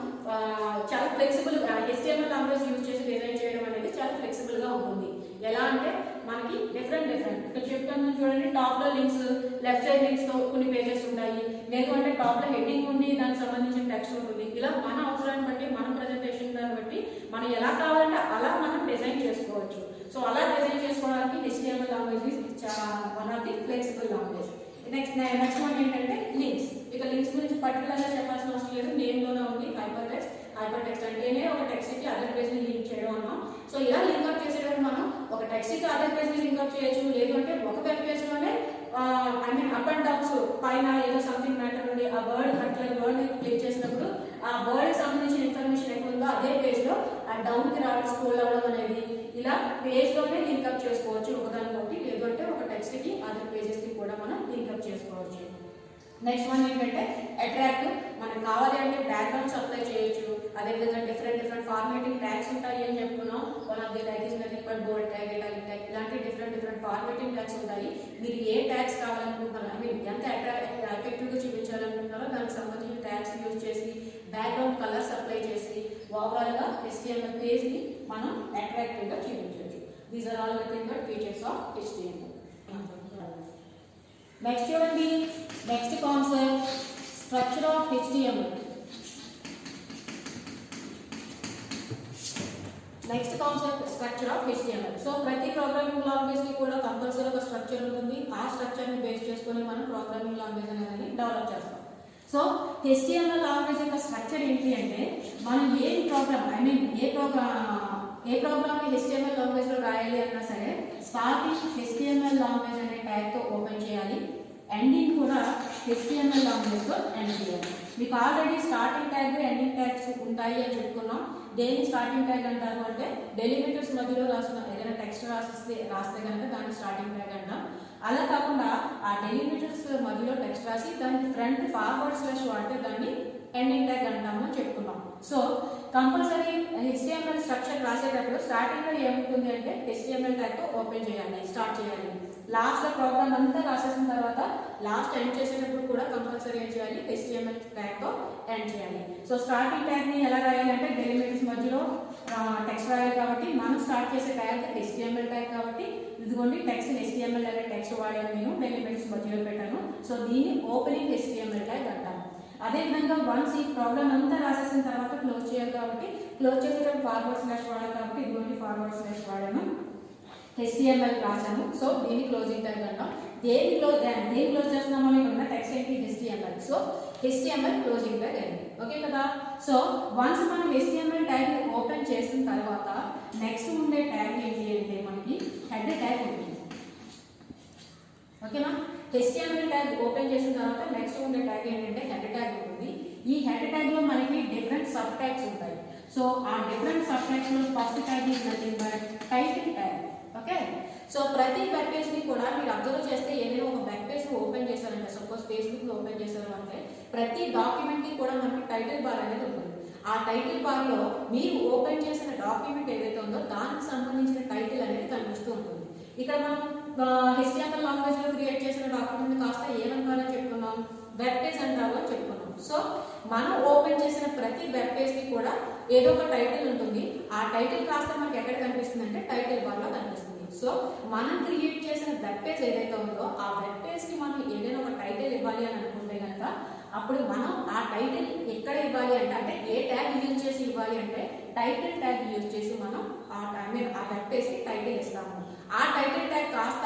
చాలా ఫ్లెక్సిబుల్ HTML లాంగ్వేజ్ యూజ్ చేసి డిజైన్ చేయడం అనేది చాలా ఫ్లెక్సిబుల్ గా ఉంటుంది. ఎలా అంటే మనకి డిఫరెంట్ ఇక్కడ చెప్తాను చూడండి. టాప్ లో లింక్స్, లెఫ్ట్ సైడ్ లింక్స్ తో కొన్ని పేజెస్ ఉంటాయి. లేదు అంటే టాప్ లో హెడ్డింగ్ ఉండి దానికి సంబంధించిన టెక్స్ట్ ఉంటుంది. ఇలా మన అవసరాన్ని బట్టి, మన ప్రెజెంటేషన్ దాన్ని బట్టి మనం ఎలా కావాలంటే అలా మనం డిజైన్ చేసుకోవచ్చు. సో అలా డిజైన్ చేసుకోవడానికి HTML language one of the flexible language. Next one ఏంటంటే లింక్స్. ఇక లింక్స్ గురించి పర్టికులర్ గా చెప్పాల్సిన అవసరం లేదు, నేమ్ లోనే ఉంది. హైపర్ టెక్స్ట్ అంటేనే ఒక టెక్స్ట్ కి అదర్ పేజ్ ని లింక్ చేయడం అన్నాం. సో ఇలా లింక్ అప్ చేసేటప్పుడు మనం ఒక టెక్స్ట్ కి అదర్ పేజ్ ని లింక్ అప్ చేయొచ్చు. లేదు అంటే ఒక వెబ్ పేజ్ లోనే అప్ అండ్ డౌన్స్ పైన ఏదో సంథింగ్ మ్యాటర్ ఉండి ఆ వర్డ్ క్లిక్ చేసినప్పుడు ఆ వర్డ్ కి సంబంధించిన ఇన్ఫర్మేషన్ ఎక్కడ ఉందో అదే పేజ్ లో ఆ డౌన్ కి రావడం, స్క్రోల్ అవ్వడం అనేది ఇలా పేజ్ లోనే లింక్ అప్ చేసుకోవచ్చు ఒకదానికొకటి. లేదు అంటే ఒక టెక్స్ట్ కి అదర్ పేజెస్ కి కూడా మనం లింక్ అప్ చేసుకోవచ్చు. నెక్స్ట్ వన్ ఏంటంటే అట్రాక్టివ్. మనకు కావాలి అంటే బ్యాక్గ్రౌండ్స్ అప్లై చేయొచ్చు. అదేవిధంగా డిఫరెంట్ ఫార్మాటింగ్ ట్యాగ్స్ ఉంటాయి అని చెప్పుకున్నాం. One of the tag is nothing but bold tag, italic tag, ఇలాంటి డిఫరెంట్ ఫార్మాటింగ్ ట్యాగ్స్ ఉంటాయి. మీరు ఏ ట్యాగ్స్ కావాలనుకుంటున్నారో, ఎంత ఎఫెక్టివ్ గా చూపించాలనుకుంటున్నారో దానికి సంబంధించిన ట్యాగ్స్ యూజ్ చేసి బ్యాక్గ్రౌండ్ కలర్స్ అప్లై చేసి ఓవరాల్ గా HTML పేజ్ ని మనం అట్రాక్టివ్ గా చూపించవచ్చు. These are all nothing but features of HTML. Next చూడండి, next concept structure of HTML. Next concept structure of HTML. So ప్రతి ప్రోగ్రామింగ్ లాంగ్వేజ్ కి కూడా కంపల్సరీ ఒక స్ట్రక్చర్ ఉంటుంది. ఆ స్ట్రక్చర్ ని బేస్ చేసుకొని మనం ప్రోగ్రామింగ్ లాంగ్వేజ్ అనేది డెవలప్ చేస్తాం. సో HTML లాంగ్వేజ్ యొక్క స్ట్రక్చర్ ఏంటి అంటే మనం ఏ ప్రోగ్రామ్ HTML లాంగ్వేజ్ లో రాయాలి అన్నా సరే స్టార్టింగ్ HTML లాంగ్వేజ్ అనే ట్యాగ్ తో ఓపెన్ చేయాలి, ఎండింగ్ కూడా HTML లాంగ్వేజ్ తో ఎండ్ చేయాలి. మీకు already starting tag, ending tags ఉంటాయి అని చెప్పుకున్నాం. దేని స్టార్టింగ్ ట్యాగ్ అంటారు అంటే డెలిమిటర్స్ మధ్యలో రాసిన ఏదైనా టెక్స్ట్ రాస్తే కనుక దాన్ని స్టార్టింగ్ ట్యాగ్ అంటాం. అలా కాకుండా ఆ డెలిమిటర్స్ మధ్యలో టెక్స్ట్ రాసి దానికి ఫ్రంట్ ఫార్వర్డ్ స్లాష్ వాడితే దాన్ని ఎండింగ్ ట్యాగ్ అంటాము అని చెప్పుకున్నాం. సో కంపల్సరీ HTML స్ట్రక్చర్ రాసేటప్పుడు స్టార్టింగ్ లో ఏముంటుంది అంటే HTML ట్యాగ్ తో ఓపెన్ చేయాలి, స్టార్ట్ చేయాలి. లాస్ట్ లో ప్రోగ్రామ్ అంతా రాసేసిన తర్వాత లాస్ట్ ఎండ్ చేసేటప్పుడు కూడా కంపల్సరీ ఏం చేయాలి, HTML ట్యాగ్ తో ఎండ్ చేయాలి. సో స్టార్టింగ్ ట్యాగ్ ని ఎలా రాయాలంటే డెలిమిటర్స్ మధ్యలో టెక్స్ట్ రాయాలి కాబట్టి మనం స్టార్ట్ చేసే ట్యాగ్ HTML ట్యాగ్ కాబట్టి ఇదిగోండి టెక్స్ట్ HTML అనే టెక్స్ట్ వాడాను, నేను డెలిమిటర్స్ మధ్యలో పెట్టాను. సో దీన్ని ఓపెనింగ్ HTML ట్యాగ్ అంటాను. అదేవిధంగా వన్స్ ఈ ప్రోగ్రామ్ అంతా రాసేసిన తర్వాత క్లోజ్ చేయాలి కాబట్టి క్లోజ్ చేసేటప్పుడు ఫార్వర్డ్ స్లాష్ వాడాలి కాబట్టి ఇదిగోండి ఫార్వర్డ్ స్లాష్ వాడాను, HTML రాశాను. సో దీన్ని క్లోజింగ్ ట్యాగ్ అంటాం. దేని క్లోజ్ చేస్తున్నామని ఉన్న టెక్స్ట్ ఏంటి HTML. So HTML closing tag అయింది. ఓకే కదా. సో వన్స్ మనం HTML ట్యాగ్ ఓపెన్ చేసిన తర్వాత నెక్స్ట్ ఉండే ట్యాగ్ ఏంటి అంటే మనకి హెడ్ ట్యాగ్ ఉంటుంది. ఓకేనా. HTML ట్యాగ్ ఓపెన్ చేసిన తర్వాత నెక్స్ట్ ఉండే ట్యాగ్ ఏంటంటే హెడ్ ట్యాగ్ ఉంటుంది. ఈ హెడ్ ట్యాగ్ లో మనకి డిఫరెంట్ సబ్ ట్యాగ్స్ ఉంటాయి. సో ఆ డిఫరెంట్ సబ్ ట్యాగ్స్ లో first tag is nothing but title tag. Okay. So ప్రతి వెబ్ పేజ్ ని కూడా మీరు అబ్జర్వ్ చేస్తే ఏదైనా ఒక వెబ్ పేజ్ ఓపెన్ చేశారంటే సపోజ్ ఫేస్బుక్ లో ఓపెన్ చేశారు అంటే ప్రతి డాక్యుమెంట్ కి కూడా మనకి టైటిల్ బార్ అనేది ఉంటుంది. ఆ టైటిల్ బార్ లో మీరు ఓపెన్ చేసిన డాక్యుమెంట్ ఏదైతే ఉందో దానికి సంబంధించిన టైటిల్ అనేది కనిపిస్తూ ఉంటుంది. ఇక్కడ మనం HTML లాంగ్వేజ్ లో క్రియేట్ చేసిన డాక్యుమెంట్ కాస్త ఏమనుకోవాలో చెప్పుకున్నాం, వెబ్ పేజ్ అంటారు అని చెప్పుకున్నాం. సో మనం ఓపెన్ చేసిన ప్రతి వెబ్ పేజ్ కి కూడా ఏదో ఒక టైటిల్ ఉంటుంది. ఆ టైటిల్ కాస్త మనకి ఎక్కడ కనిపిస్తుంది అంటే టైటిల్ బార్ లో కనిపిస్తుంది. సో మనం క్రియేట్ చేసిన వెబ్ పేజ్ ఏదైతే ఉందో ఆ వెబ్ పేజ్ కి మనం ఏదైనా ఒక టైటిల్ ఇవ్వాలి అని అనుకుంటే కనుక అప్పుడు మనం ఆ టైటిల్ ఎక్కడ ఇవ్వాలి అంటే ఏ ట్యాగ్ యూజ్ చేసి ఇవ్వాలి అంటే టైటిల్ ట్యాగ్ యూజ్ చేసి మనం ఆ వెబ్ పేజ్ కి టైటిల్ ఇస్తాము. ఆ టైటిల్ ట్యాగ్ కాస్త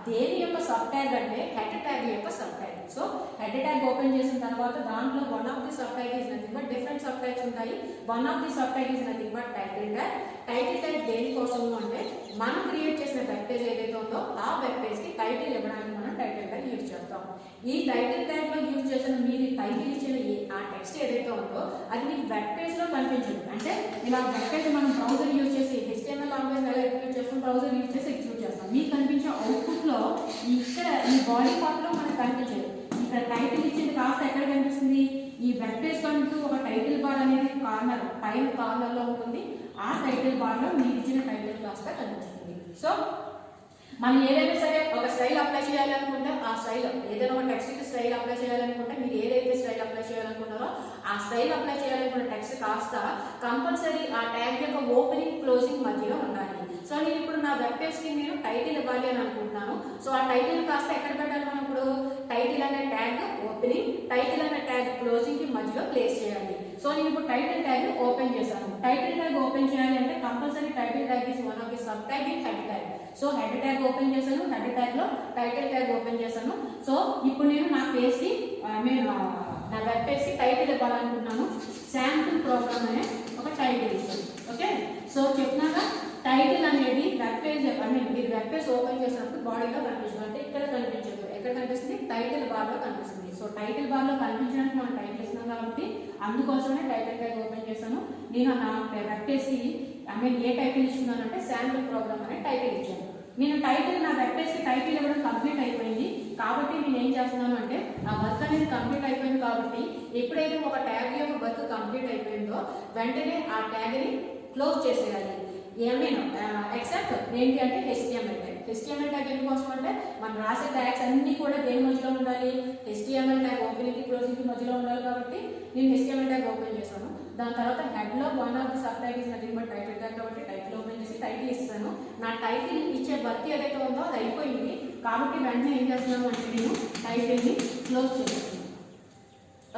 దేని యొక్క సబ్ ట్యాగ్ అంటే హెడ్ ట్యాగ్ యొక్క sub tag. So head tag open చేసిన తర్వాత దాంట్లో one of the sub tag is nothing but different sub tags ఉంటాయి. One of the sub tag is nothing but title tag. Title tag దేనికోసము అంటే మనం create చేసిన web page ఏదైతే ఉందో ఆ వెబ్ పేజ్ కి టైటిల్ ఇవ్వడానికి మనం టైటిల్ ట్యాగ్ యూజ్ చేస్తాం. ఈ టైటిల్ ట్యాగ్ లో యూజ్ చేసిన మీరు టైటిల్ ఇచ్చిన ఆ టెక్స్ట్ ఏదైతే ఉందో అది మీకు వెబ్ పేజ్ లో కనిపించదు. అంటే ఇలా వెబ్ పేజ్ మనం బ్రౌజర్ యూజ్ చేసి HTML లాంగ్వేజ్ ఎలా ఎగ్జిక్యూట్ చేస్తాం, బ్రౌజర్ యూజ్ చేసి ఎగ్జిక్యూట్ చేస్తాం. మీకు కనిపించే అవుట్పుట్ లో ఇక్కడ ఈ బాడీ పార్ట్ లో మనకు కనిపించదు. ఇక్కడ టైటిల్ ఇచ్చింది కాస్త ఎక్కడ కనిపిస్తుంది, ఈ వెబ్ పేజ్ కంటూ ఒక టైటిల్ బార్ అనేది కార్నర్ పైన కార్నర్ లో ఉంటుంది. ఆ టైటిల్ బార్ లో మీరు ఇచ్చిన టైటిల్ కాస్త కనిపిస్తుంది. సో మనం ఏదైనా సరే ఒక స్టైల్ అప్లై చేయాలనుకుంటే ఆ స్టైల్ ఏదైనా ఒక టెక్స్ట్ కి స్టైల్ అప్లై చేయాలనుకుంటే మీరు ఏదైతే స్టైల్ అప్లై చేయాలనుకున్నారో ఆ స్టైల్ అప్లై చేయాలనుకున్న టెక్స్ట్ కాస్త కంపల్సరీ ఆ ట్యాగ్ యొక్క ఓపెనింగ్ క్లోజింగ్ మధ్యలో ఉండాలి. సో నేను ఇప్పుడు నా వెబ్ పేజ్ కి నేను టైటిల్ ఇవ్వాలి అని అనుకుంటున్నాను. సో ఆ టైటిల్ కాస్త ఎక్కడ పెట్టాలి, మనం ఇప్పుడు టైటిల్ అనే ట్యాగ్ ఓపెనింగ్, టైటిల్ అనే ట్యాగ్ క్లోజింగ్ కి మధ్యలో ప్లేస్ చేయాలి. సో నేను ఇప్పుడు టైటిల్ ట్యాగ్ ఓపెన్ చేశాను. టైటిల్ ట్యాగ్ ఓపెన్ చేయాలి అంటే compulsory title tag is one of the sub tag in head tag. So head tag open చేశాను, హెడ్ ట్యాగ్ లో టైటిల్ ట్యాగ్ ఓపెన్ చేశాను. సో ఇప్పుడు నేను నా పేజ్ కి నా వెబ్ పేజ్ కి టైటిల్ ఇవ్వాలనుకున్నాను. శాంపుల్ ప్రోగ్రామ్ అనే ఒక టైటిల్ ఇస్తాను. ఓకే, సో చెప్పినాక టైటిల్ అనేది వెబ్ పేజ్ మీరు వెబ్ పేజ్ ఓపెన్ చేసినప్పుడు బాడీలో కనిపిస్తుంది. అంటే ఇక్కడ కనిపించదు, ఎక్కడ కనిపిస్తుంది, టైటిల్ బార్ లో కనిపిస్తుంది. సో టైటిల్ బార్ లో కనిపించడానికి మనం టైటిల్ ఇస్తున్నాం కాబట్టి అందుకోసమే టైటిల్ ట్యాగ్ ఓపెన్ చేశాను. నేను నా వెబ్ పేజ్ కి ఏ టైటిల్ ఇస్తున్నాను అంటే శాంపుల్ ప్రోగ్రామ్ అనే టైటిల్ ఇచ్చాను. నేను టైటిల్ నా వెబ్ పేజ్ కి టైటిల్ ఇవ్వడం కంప్లీట్ అయిపోయింది కాబట్టి నేను ఏం చేస్తున్నాను అంటే ఆ వర్క్ అనేది కంప్లీట్ అయిపోయింది కాబట్టి ఎప్పుడైతే ఒక ట్యాగ్ యొక్క వర్క్ కంప్లీట్ అయిపోయిందో వెంటనే ఆ ట్యాగ్ ని క్లోజ్ చేసేయాలి. ఎక్సెప్ట్ ఏంటి అంటే HTML ట్యాగ్. HTML ట్యాగ్ ఎందుకోసం అంటే మనం రాసే ట్యాగ్స్ అన్ని కూడా దేని మధ్యలో ఉండాలి, HTML ట్యాగ్ ఓపెనింగ్ క్లోజింగ్ మధ్యలో ఉండాలి కాబట్టి నేను HTML ట్యాగ్ ఓపెన్ చేశాను. దాని తర్వాత హెడ్ లో one of the sub tag is nothing but title tag కాబట్టి టైటిల్ ఓపెన్ చేసి టైటిల్ ఇస్తాను. నా టైటిల్ ఇచ్చే వర్క్ ఏదైతే ఉందో అది అయిపోయింది కాబట్టి వెంటనే ఏం చేస్తున్నాను అంటే నేను టైటిల్ ని క్లోజ్ చేస్తున్నాను.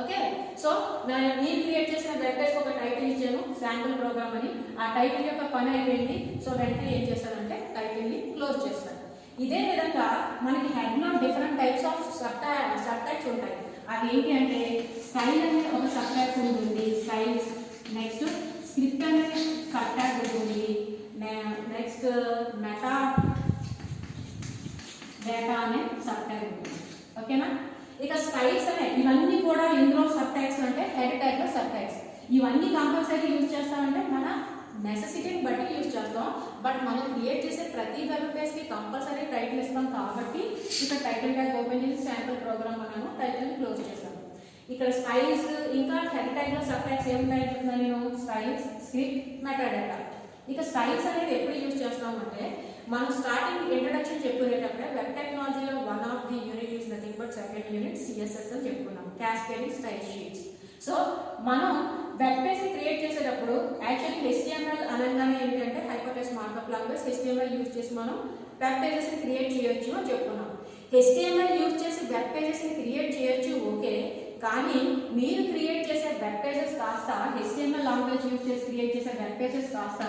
ఓకే, సో నేను క్రియేట్ చేసిన వెబ్ పేజ్ ఒక టైటిల్ ఇచ్చాను శాంపుల్ ప్రోగ్రామ్ అని. ఆ టైటిల్ యొక్క పని అయిపోయింది. సో వెంటనే ఏం చేస్తానంటే టైటిల్ ని క్లోజ్ చేస్తాను. ఇదే విధంగా మనకి హెడ్ లో different types of sub tags ఉంటాయి. అవి ఏంటి అంటే స్టైల్ అనే ఒక సబ్ ట్యాగ్ ఉంటుంది, స్టైల్స్. నెక్స్ట్ స్క్రిప్ట్ అనే సబ్ ట్యాగ్ ఉంటుంది. నెక్స్ట్ మెటా డేటా అనే సబ్ ట్యాగ్ ఉంటుంది. ఓకేనా, ఇక స్టైల్స్ అనే ఇవన్నీ కూడా ఇందులో సబ్ ట్యాగ్స్ అంటే హెడ్ ట్యాగ్ లో సబ్ ట్యాగ్స్. ఇవన్నీ కంపల్సరీ యూజ్ చేస్తామంటే మన నెసెసిటీని బట్టి యూజ్ చేస్తాం. బట్ మనం క్రియేట్ చేసే ప్రతి వెబ్ పేజ్ కి కంపల్సరీ టైటిల్ ఇస్తాం కాబట్టి ఇక్కడ టైటిల్ ట్యాగ్ ఓపెన్ చేసి శాంపుల్ ప్రోగ్రామ్ అన్నాను, టైటిల్ ని క్లోజ్ చేస్తాను. ఇక్కడ స్టైల్స్ ఇంకా హెడ్ ట్యాగ్ లో సబ్ ట్యాగ్స్ ఏం టైప్ చెప్తున్నాను నేను, స్టైల్స్, స్క్రిప్ట్, మెటా డేటా. ఇక స్టైల్స్ అనేది ఎప్పుడు యూజ్ చేస్తామంటే మనం స్టార్టింగ్ ఇంట్రడక్షన్ చెప్పుకునేటప్పుడే వెబ్ టెక్నాలజీలో one of the unit is nothing but second unit CSS అని చెప్పుకున్నాం, క్యాస్కేడింగ్ స్టైల్ షీట్స్. సో మనం వెబ్ పేజ్ క్రియేట్ చేసేటప్పుడు యాక్చువల్లీ HTML అనగానే ఏంటంటే hypertext markup language HTML use చేసి మనం వెబ్ పేజెస్ క్రియేట్ చేయొచ్చు అని చెప్పుకున్నాం. HTML యూజ్ చేసి వెబ్ పేజెస్ క్రియేట్ చేయొచ్చు, ఓకే. కానీ మీరు క్రియేట్ చేసే వెబ్ పేజెస్ కాస్త HTML లాంగ్వేజ్ యూజ్ చేసి క్రియేట్ చేసే వెబ్ పేజెస్ కాస్త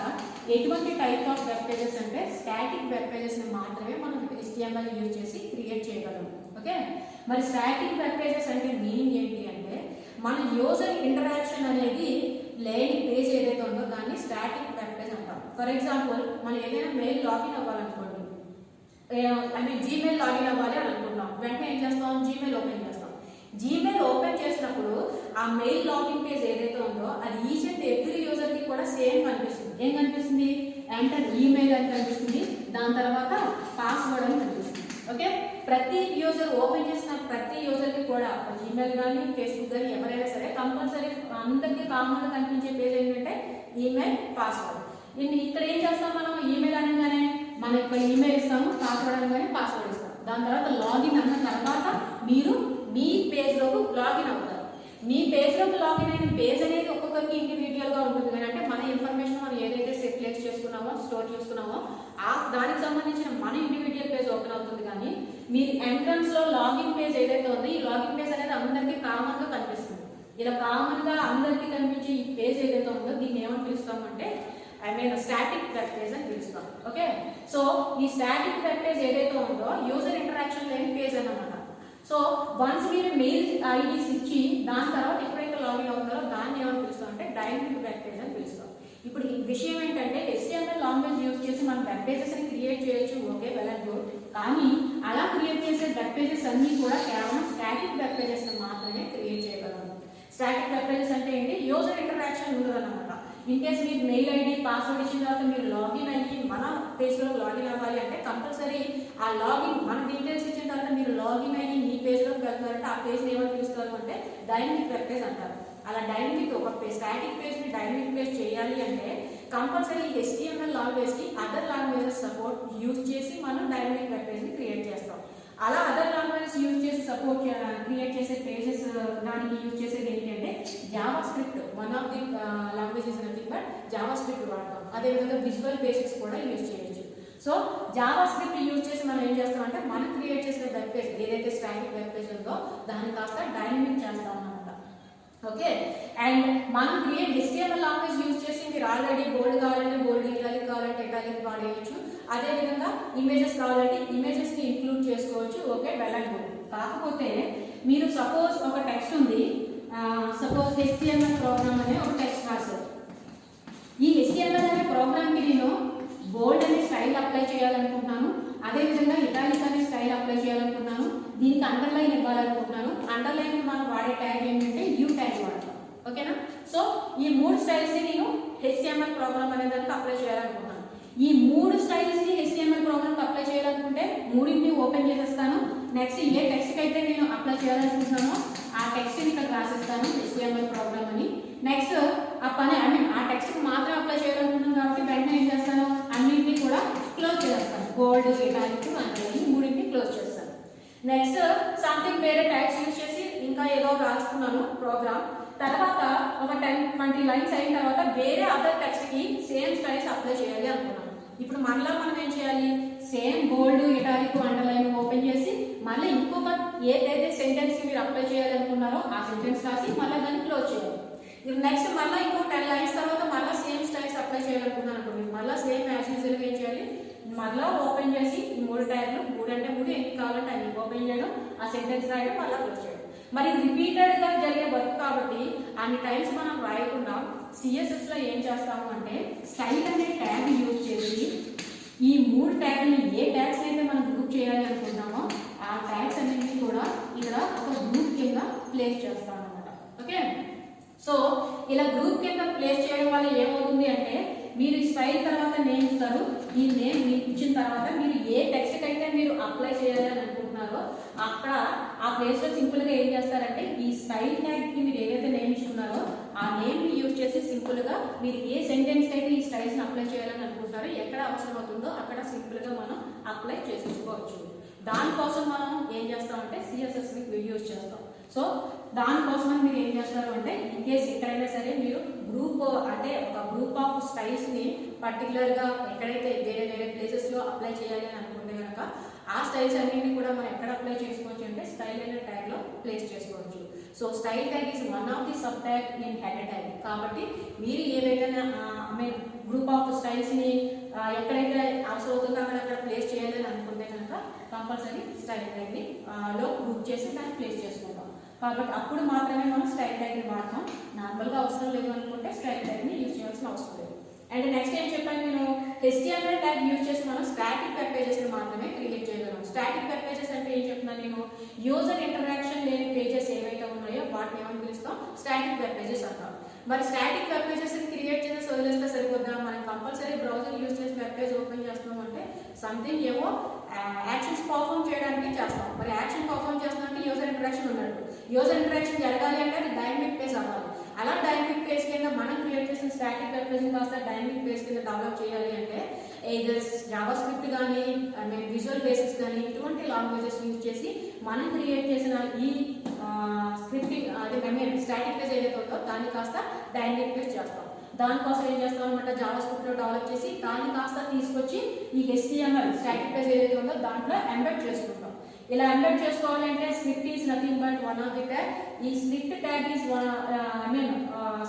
ఎటువంటి టైప్ ఆఫ్ వెబ్ పేజెస్ అంటే స్టాటిక్ వెబ్ పేజెస్ ని మాత్రమే మనం HTML యూజ్ చేసి క్రియేట్ చేయగలం. ఓకే, మరి స్టాటిక్ వెబ్ పేజెస్ అంటే మీనింగ్ ఏంటి అంటే మన యూజర్ ఇంటరాక్షన్ అనేది లేని పేజ్ ఏదైతే ఉందో దాన్ని స్టాటిక్ వెబ్ పేజ్ అంటాం. ఫర్ ఎగ్జాంపుల్ మనం ఏదైనా మెయిల్ లాగిన్ అవ్వాలనుకోండి, జీమెయిల్ లాగిన్ అవ్వాలి అని అనుకుంటాం. వెంటనే ఏం చేస్తాం, జీమెయిల్ ఓపెన్ చేస్తాం. జీమెయిల్ ఓపెన్ చేసినప్పుడు ఆ మెయిల్ లాగిన్ పేజ్ ఏదైతే ఉందో అది ఈచ్ అండ్ ఎవ్రీ యూజర్ కి కూడా సేమ్ కనిపిస్తుంది. ఏం కనిపిస్తుంది, ఎంటర్ ఈమెయిల్ అని కనిపిస్తుంది, దాని తర్వాత పాస్వర్డ్ అని కనిపిస్తుంది. ఓకే, ప్రతి యూజర్ ఓపెన్ చేసిన ప్రతి యూజర్ కి కూడా జీమెయిల్ కానీ ఫేస్బుక్ కానీ ఎవరైనా సరే కంపల్సరీ అందరికీ కామన్ గా కనిపించే పేజ్ ఏంటంటే ఈమెయిల్, పాస్వర్డ్. ఇక్కడ ఏం చేస్తాం, మనం ఈమెయిల్ అనగానే మన మనం ఇక్కడ ఈమెయిల్ ఇస్తాము, పాస్వర్డ్ అనగానే పాస్వర్డ్ ఇస్తాం. దాని తర్వాత లాగిన్ అన్న తర్వాత మీరు మీ పేజ్లోకి లాగిన్ అవుతారు. మీ పేజ్లోకి లాగిన్ అయిన పేజ్ అనేది ఒక్కొక్కరికి ఇండివిజువల్గా ఉంటుంది. కానీ అంటే మన ఇన్ఫర్మేషన్ మనం ఏదైతే ప్లేస్ చేసుకున్నామో, స్టోర్ చేసుకున్నామో దానికి సంబంధించిన మన ఇండివిజువల్ పేజ్ ఓపెన్ అవుతుంది. కానీ మీరు ఎంట్రన్స్లో లాగిన్ పేజ్ ఏదైతే ఉందో ఈ లాగిన్ పేజ్ అనేది అందరికీ కామన్గా కనిపిస్తుంది. ఇలా కామన్గా అందరికీ కనిపించే ఈ పేజ్ ఏదైతే ఉందో దీన్ని ఏమని పిలుస్తామంటే స్టాటిక్ వెబ్ పేజ్ అని పిలుస్తాం. ఓకే, సో ఈ స్టాటిక్ వెబ్ పేజ్ ఏదైతే ఉందో యూజర్ ఇంటరాక్షన్ లేని పేజ్ అన్నమాట. సో వన్స్ మీరు మెయిల్ ఐడీస్ ఇచ్చి దాని తర్వాత ఎప్పుడైతే లాగిన్ అవుతారో దాన్ని ఏమని పిలుస్తాం అంటే డైనమిక్ వెబ్ పేజ్ అని పిలుస్తాం. ఇప్పుడు ఈ విషయం ఏంటంటే HTML లాంగ్వేజ్ యూజ్ చేసి మనం వెబ్ పేజెస్ ని క్రియేట్ చేయొచ్చు. Okay, well and good. కానీ అలా క్రియేట్ చేసే వెబ్ పేజెస్ అన్ని కూడా కేవలం స్టాటిక్ వెబ్ పేజెస్ మాత్రమే క్రియేట్ చేయగలము. స్టాటిక్ వెబ్ పేజెస్ అంటే ఏంటి? యూజర్ ఇంటరాక్షన్ ఉండదు అన్నమాట. ఇన్ కేస్ మీరు మెయిల్ ఐడి పాస్వర్డ్ ఇచ్చిన తర్వాత మీరు లాగిన్ అయ్యి మన పేజ్లో లాగిన్ అవ్వాలి అంటే కంపల్సరీ ఆ లాగిన్ మన డీటెయిల్స్ ఇచ్చిన తర్వాత మీరు లాగిన్ అయ్యి మీ పేజ్లోకి వెళ్తారంటే ఆ పేజ్ని ఏమని పిలుస్తారు అంటే డైనమిక్ వెబ్ పేజ్ అంటారు. అలా డైనమిక్ ఒక స్టాటిక్ పేజ్ని డైనమిక్ పేజ్ చేయాలి అంటే కంపల్సరీ HTML లాంగ్వేజ్కి అదర్ లాంగ్వేజెస్ సపోర్ట్ యూజ్ చేసి మనం డైనమిక్ వెబ్ పేజ్ని క్రియేట్ చేస్తాం. అలా అదర్ లాంగ్వేజెస్ యూజ్ చేసి సపోర్ట్ క్రియేట్ చేసే పేజెస్ దానికి యూజ్ చేసేది ఏంటంటే JavaScript. One of the languages nothing but JavaScript వాడతాం. అదేవిధంగా విజువల్ బేసిక్స్ కూడా యూజ్ చేయొచ్చు. సో జావా స్క్రిప్ట్ యూజ్ చేసి మనం ఏం చేస్తామంటే మనం క్రియేట్ చేసిన వెబ్ పేజ్ ఏదైతే స్టాటిక్ వెబ్ పేజ్ ఉందో దాన్ని కాస్త డైనమిక్ చేస్తాం అన్నమాట. ఓకే, అండ్ మనం HTML లాంగ్వేజ్ యూజ్ చేసి మీరు ఆల్రెడీ బోల్డ్ కావాలంటే బోల్డ్, ఇటాలిక్ కావాలంటే ఇటాలిక్ వాడేయచ్చు. అదేవిధంగా ఇమేజెస్ కావాలంటే ఇమేజెస్ని ఇంక్లూడ్ చేసుకోవచ్చు. Okay, well and good. కాకపోతే మీరు సపోజ్ ఒక టెక్స్ట్ ఉంది, సపోజ్ HTML ప్రోగ్రామ్ అనే ఒక టెక్స్ట్ రాశారు. ఈ HTML అనే ప్రోగ్రామ్కి నేను బోల్డ్ అనే స్టైల్ అప్లై చేయాలనుకుంటున్నాను, అదేవిధంగా ఇటాలిక్ అనే స్టైల్ అప్లై చేయాలనుకుంటున్నాను, దీనికి అండర్లైన్ ఇవ్వాలనుకుంటున్నాను. అండర్లైన్ మనం వాడే ట్యాగ్ ఏంటంటే యూ ట్యాగ్ వాడతాం. ఓకేనా? సో ఈ 3 స్టైల్స్ని నేను HTML ప్రోగ్రామ్ అనే దానికి అప్లై చేయాలనుకుంటున్నాను. ఈ 3 స్టైల్స్ని HTML ప్రోగ్రామ్కి అప్లై చేయాలనుకుంటే మూడింటిని ఓపెన్ చేసేస్తాను. నెక్స్ట్ ఏ టెక్స్ట్కి అయితే నేను అప్లై చేయాలనుకుంటున్నానో ఆ టెక్స్ట్ని ఇక్కడ రాసిస్తాను HTML ప్రోగ్రామ్ అని. నెక్స్ట్ ఆ పని ఆ టెక్స్ట్కి మాత్రం అప్లై చేయాలనుకుంటున్నాను కాబట్టి వెంటనే ఏం చేస్తాను, అన్నింటినీ కూడా క్లోజ్ చేస్తాను. బోల్డ్, ఇటాలిక్, అండర్లైన్ మూడింటిని క్లోజ్ చేస్తాను. నెక్స్ట్ సంథింగ్ వేరే ట్యాగ్స్ యూజ్ చేసి ఇంకా ఏదో రాసుకున్నాను ప్రోగ్రామ్. తర్వాత ఒక 10-20 లైన్స్ అయిన తర్వాత వేరే అదర్ టెక్స్ట్కి సేమ్ స్టైల్స్ అప్లై చేయాలి అనుకున్నాను. ఇప్పుడు మళ్ళీ మనం ఏం చేయాలి, సేమ్ బోల్డ్, ఇటాలిక్, అండర్లైన్ ఓపెన్ చేసి మళ్ళీ ఇంకొక ఏదైతే సెంటెన్స్కి మీరు అప్లై చేయాలనుకున్నారో ఆ సెంటెన్స్ రాసి మళ్ళీ దాన్ని క్లోజ్ చేయాలి. నెక్స్ట్ మళ్ళీ ఇంకో 10 లైన్స్ తర్వాత మళ్ళీ సేమ్ స్టైల్స్ అప్లై చేయాలనుకున్నాను అనుకోండి, మళ్ళీ సేమ్ యాజ్ యూజువల్గా ఏం చేయాలి, మళ్ళీ ఓపెన్ చేసి ఈ 3 ట్యాగ్లు 3 అంటే 3 ఎన్ని కావాలంటే అన్ని ఓపెన్ చేయడం, ఆ సెంటెన్స్ రాయడం, మళ్ళీ క్లోజ్ చేయడం. మరి రిపీటెడ్గా జరిగే వర్క్ కాబట్టి అన్ని టైమ్స్ మనం రాయకుండా CSSలో ఏం చేస్తాము అంటే స్టైల్ అనే ట్యాగ్ యూజ్ చేసి ఈ 3 ట్యాగ్ని ఏ ట్యాగ్స్ అయితే మనం గ్రూప్ చేయాలి అనుకుంటామో ఆ ట్యాగ్స్ అన్నింటినీ కూడా ఇక్కడ ఒక గ్రూప్ కింద ప్లేస్ చేస్తాం అన్నమాట. ఓకే, సో ఇలా గ్రూప్ కింద ప్లేస్ చేయడం వల్ల ఏమవుతుంది అంటే మీరు స్టైల్ తర్వాత నేమ్ ఇస్తారు. ఈ నేమ్ మీకు ఇచ్చిన తర్వాత మీరు ఏ టెక్స్ట్ అయితే మీరు అప్లై చేయాలి అని అనుకుంటున్నారో అక్కడ ఆ ప్లేస్లో సింపుల్గా ఏం చేస్తారంటే ఈ స్టైల్ ట్యాగ్కి మీరు ఏదైతే నేమ్ ఇచ్చుకున్నారో ఆ నేమ్ని యూజ్ చేసి సింపుల్గా మీరు ఏ సెంటెన్స్కి అయితే ఈ స్టైల్స్ని అప్లై చేయాలని అనుకుంటున్నారో ఎక్కడ అవసరం అవుతుందో అక్కడ సింపుల్గా మనం అప్లై చేసుకోవచ్చు. దానికోసం మనం ఏం చేస్తామంటే CSSని యూజ్ చేస్తాం. సో దానికోసం మీరు ఏం చేస్తారు అంటే ఇన్ కేస్ ఎక్కడైనా సరే మీరు గ్రూప్ అంటే ఒక గ్రూప్ ఆఫ్ స్టైల్స్ని పర్టికులర్గా ఎక్కడైతే వేరే వేరే ప్లేసెస్లో అప్లై చేయాలి అని అనుకుంటే కనుక ఆ స్టైల్స్ అన్నింటినీ కూడా మనం ఎక్కడ అప్లై చేసుకోవచ్చు అంటే స్టైల్ అనే ట్యాగ్లో ప్లేస్ చేసుకోవచ్చు. So style tag is one of the sub tag in header tag. కాబట్టి మీరు ఏవైతే గ్రూప్ ఆఫ్ స్టైల్స్ని ఎక్కడైతే అవసరం అవుతుందో అక్కడ ప్లేస్ చేయాలని అనుకుంటే కనుక కంపల్సరీ స్టైల్ ట్యాగ్ని లో గ్రూప్ చేసి దాన్ని ప్లేస్ చేసుకుంటాం. కాబట్టి అప్పుడు మాత్రమే మనం స్టైల్ ట్యాగ్ని వాడతాం. నార్మల్గా అవసరం లేదు అనుకుంటే స్టైల్ ట్యాగ్ని యూజ్ చేయాల్సిన అవసరం లేదు. అండ్ నెక్స్ట్ ఏం చెప్పాను నేను, HTML ట్యాగ్ యూజ్ చేసి మనం స్టాటిక్ వెబ్ పేజెస్ని మాత్రమే క్రియేట్ చేయగలం. స్టాటిక్ వెబ్ పేజెస్ అంటే ఏం చెప్తున్నాను నేను, యూజర్ ఇంటరాక్షన్ లేని పేజెస్ ఏవైతే ఉన్నాయో వాటిని ఏమని పిలుస్తాం, స్టాటిక్ వెబ్ పేజెస్ అంటాం. మరి స్టాటిక్ వెబ్ పేజెస్ని క్రియేట్ చేసి వదిలేస్తే సరిపోద్దా, మనం కంపల్సరీ బ్రౌజర్ యూజ్ చేసి వెబ్ పేజ్ ఓపెన్ చేస్తున్నాం అంటే సంథింగ్ ఏవో యాక్షన్స్ పర్ఫామ్ చేయడానికి చేస్తాం. మరి యాక్షన్ పర్ఫామ్ చేస్తామంటే యూజర్ ఇంటరాక్షన్ ఉన్నట్టు. యూజర్ ఇంటరాక్షన్ జరగాలి అంటే అది డైనమిక్ పేజ్ అవ్వాలి. అలా డైనమిక్ పేజ్ కింద మనం క్రియేట్ చేసిన స్టాటిక్ వెబ్ పేజ్ కాస్త డైనమిక్ పేజ్ కింద డెవలప్ చేయాలి అంటే either జావా స్క్రిప్ట్ కానీ విజువల్ బేసిక్స్ కానీ ఇటువంటి లాంగ్వేజెస్ యూజ్ చేసి మనం క్రియేట్ చేసిన ఈ స్క్రిప్టింగ్ అదే స్టాటిక్ పేజ్ ఏదైతే ఉందో దాన్ని కాస్త డైనమిక్ పేజ్ చేస్తాం. దానికోసం ఏం చేస్తాం అనమాట, జావా స్క్రిప్ట్ లో డెవలప్ చేసి దాన్ని కాస్త తీసుకొచ్చి ఈ HTML స్టాటిక్ పేజ్ ఏదైతే ఉందో దాంట్లో ఎంబెడ్ చేసుకుంటాం. ఇలా ఎంబెడ్ చేసుకోవాలంటే script is nothing but one of the tag. ఈ script tag is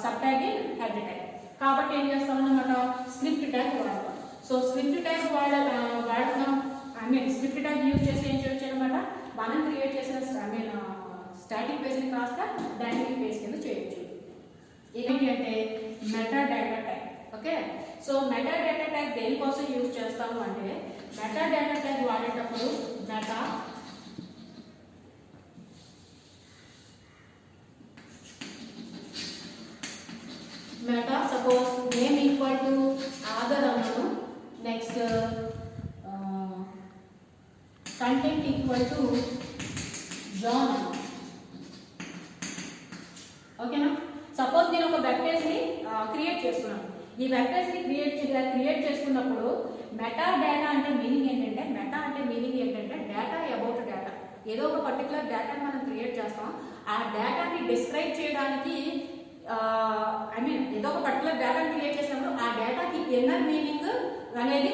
sub tag in head tag. కాబట్టి ఏం చేస్తాం అన్నమాట, స్క్రిప్ట్ ట్యాగ్ వాడతాం. సో స్క్రిప్ట్ ట్యాగ్ వాడతాం స్క్రిప్ట్ ట్యాగ్ యూజ్ చేసి ఏం చేయొచ్చు అనమాట, మనం క్రియేట్ చేసిన స్టాటిక్ పేజ్ని కాస్త డైనమిక్ పేజ్ కింద చేయొచ్చు. ఏంటి అంటే meta data tag. Okay, so meta data tag దేనికోసం యూజ్ చేస్తాము అంటే మెటా డేటా ట్యాగ్ వాడేటప్పుడు meta suppose name equal to Aadhaar అన్నాను, next content equal to John అన్నాను. ఓకేనా, సపోజ్ నేను ఒక వెబ్ పేజ్ని క్రియేట్ చేసుకున్నాను. ఈ వెబ్ పేజ్ని క్రియేట్ చేసుకున్నప్పుడు మెటా డేటా అంటే మీనింగ్ ఏంటంటే డేటా అబౌట్ డేటా. ఏదో ఒక పర్టికులర్ డేటాని మనం క్రియేట్ చేస్తాం, ఆ డేటాని డిస్క్రైబ్ చేయడానికి ఏదో ఒక పర్టికులర్ డేటాని క్రియేట్ చేసినప్పుడు ఆ డేటాకి ఇన్నర్ మీనింగ్ అనేది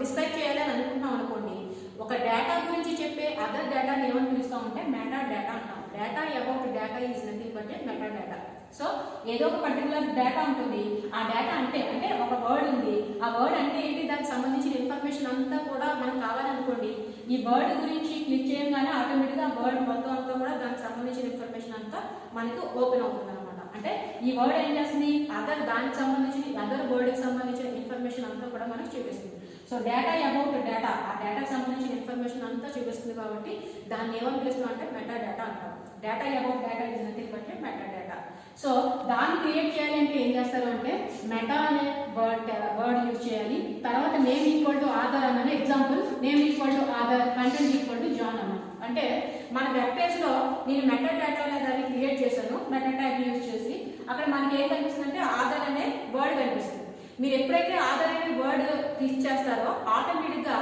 డిస్క్రైబ్ చేయాలని అనుకుంటాం అనుకోండి. ఒక డేటా గురించి చెప్పే అదర్ డేటాని ఏమని పిలుస్తామంటే మెటా డేటా అంటాం. Data about data is nothing but meta data. So ఏదో ఒక పర్టికులర్ డేటా ఉంటుంది, ఆ డేటా అంటే ఒక వర్డ్ ఉంది, ఆ వర్డ్ అంటే ఏంటి, దానికి సంబంధించిన ఇన్ఫర్మేషన్ అంతా కూడా మనకు కావాలనుకోండి. ఈ వర్డ్ గురించి క్లిక్ చేయగానే ఆటోమేటిక్గా ఆ వర్డ్ మొత్తం అంతా కూడా దానికి సంబంధించిన ఇన్ఫర్మేషన్ అంతా మనకు ఓపెన్ అవుతుంది అనమాట. అంటే ఈ వర్డ్ ఏం చేస్తుంది, దానికి సంబంధించిన అదర్ వర్డ్కి సంబంధించిన ఇన్ఫర్మేషన్ అంతా కూడా మనకు చూపిస్తుంది. సో డేటా అబౌట్ డేటా, ఆ డేటాకి సంబంధించిన ఇన్ఫర్మేషన్ అంతా చూపిస్తుంది కాబట్టి దాన్ని ఏమని పిలుస్తాం అంటే మెటా డేటా అంటాం. Data about data is nothing but meta data. So దాన్ని క్రియేట్ చేయాలి అంటే ఏం చేస్తారు అంటే మెటా అనే వర్డ్ యూజ్ చేయాలి. తర్వాత నేమ్ ఈక్వల్ టు ఆధార్ అన్న example, name equal to Aadhaar, content equal to John అన్న. అంటే మన వెబ్ పేజ్లో నేను మెటా డేటా అనే దాన్ని క్రియేట్ చేశాను మెటా ట్యాగ్ యూజ్ చేసి. అక్కడ మనకి ఏం కనిపిస్తుంది అంటే ఆధార్ అనే వర్డ్ కనిపిస్తుంది. మీరు ఎప్పుడైతే ఆధార్ అనే వర్డ్ క్లిక్ చేస్తారో ఆటోమేటిక్గా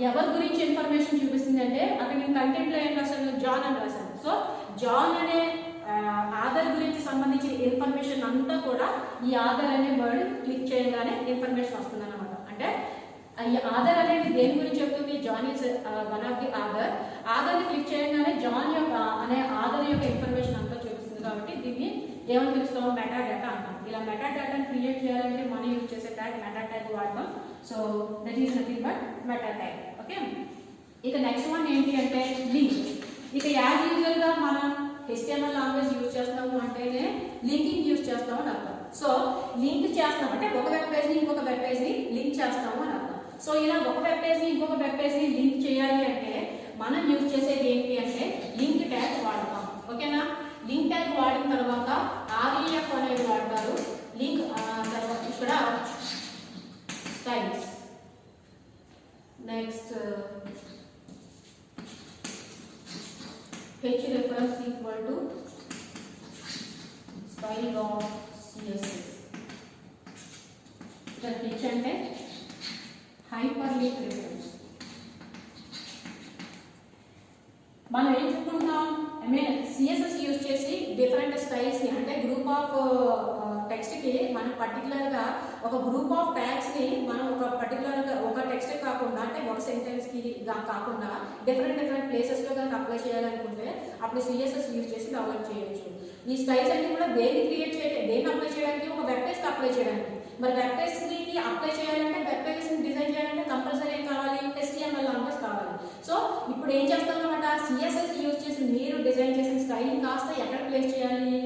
ఎవరి గురించి ఇన్ఫర్మేషన్ చూపిస్తుంది అంటే అక్కడ నేను కంటెంట్లో ఏం రాశాను, జాన్ అని రాశాను. సో జాన్ అనే ఆధార్ గురించి సంబంధించిన ఇన్ఫర్మేషన్ అంతా కూడా ఈ ఆధార్ అనే వర్డ్ క్లిక్ చేయగానే ఇన్ఫర్మేషన్ వస్తుంది అనమాట. అంటే ఈ ఆధార్ అనేది దేని గురించి చెప్తుంది, John is one of the Aadhaar. ఆధార్ని క్లిక్ చేయగానే జాన్ యొక్క అనే ఆధార్ యొక్క ఇన్ఫర్మేషన్ అంతా చూపిస్తుంది కాబట్టి దీన్ని ఏమని పిలుస్తాం, మెటా డేటా అంటాం. ఇలా మెటా డేటాని క్రియేట్ చేయాలంటే మనం యూజ్ చేసే ట్యాగ్ మెటా ట్యాగ్ వాడతాం. So that is nothing but meta tag. Okay, ఇక నెక్స్ట్ వన్ ఏంటి అంటే లింక్. ఇక యాజ్ యూజువల్గా మనం HTML లాంగ్వేజ్ యూజ్ చేస్తాము అంటేనే లింకింగ్ యూజ్ చేస్తాము అని అర్థం. సో లింక్ చేస్తాం అంటే ఒక వెబ్ పేజ్ని ఇంకొక వెబ్ పేజ్ని లింక్ చేస్తాము అని అర్థం. సో ఇలా ఒక వెబ్ పేజ్ని ఇంకొక వెబ్ పేజ్ని లింక్ చేయాలి అంటే మనం యూజ్ చేసేది ఏంటి అంటే లింక్ ట్యాగ్ వాడతాం. ఓకేనా, లింక్ ట్యాగ్ వాడిన తర్వాత REF అనేది వాడతారు. లింక్ తర్వాత ఇక్కడ styles, next href equal to style of CSS. ఇక్కడ h అంటే హైపర్లింక్ రిఫరెన్స్. మనం ఏం చెప్పుకుంటున్నాం, CSS యూజ్ చేసి డిఫరెంట్ స్టైల్స్ని అంటే గ్రూప్ ఆఫ్ టెక్స్ట్కి మనం పర్టికులర్గా ఒక గ్రూప్ ఆఫ్ ట్యాగ్స్ని మనం ఒక పర్టికులర్గా ఒక టెక్స్ట్ కాకుండా అంటే ఒక సెంటెన్స్కి కాకుండా డిఫరెంట్ ప్లేసెస్లో కనుక అప్లై చేయాలనుకుంటే అప్పుడు CSS యూజ్ చేసి డెవలప్ చేయొచ్చు. ఈ స్టైల్స్ అన్ని కూడా దేన్ని క్రియేట్ చేయడానికి, దేన్ని అప్లై చేయడానికి, ఒక వెబ్ పేజ్కి అప్లై చేయడానికి. మరి వెబ్ పేజ్కి అప్లై చేయాలంటే వెబ్ పేజ్ని డిజైన్ చేయాలంటే కంపల్సరీ ఏం కావాలి, HTML లాంగ్వేజ్ కావాలి. సో ఇప్పుడు ఏం చేస్తాం అనమాట, CSS యూజ్ చేసి మీరు డిజైన్ చేసిన స్టైల్ని కాస్త ఎక్కడ ప్లేస్ చేయాలి,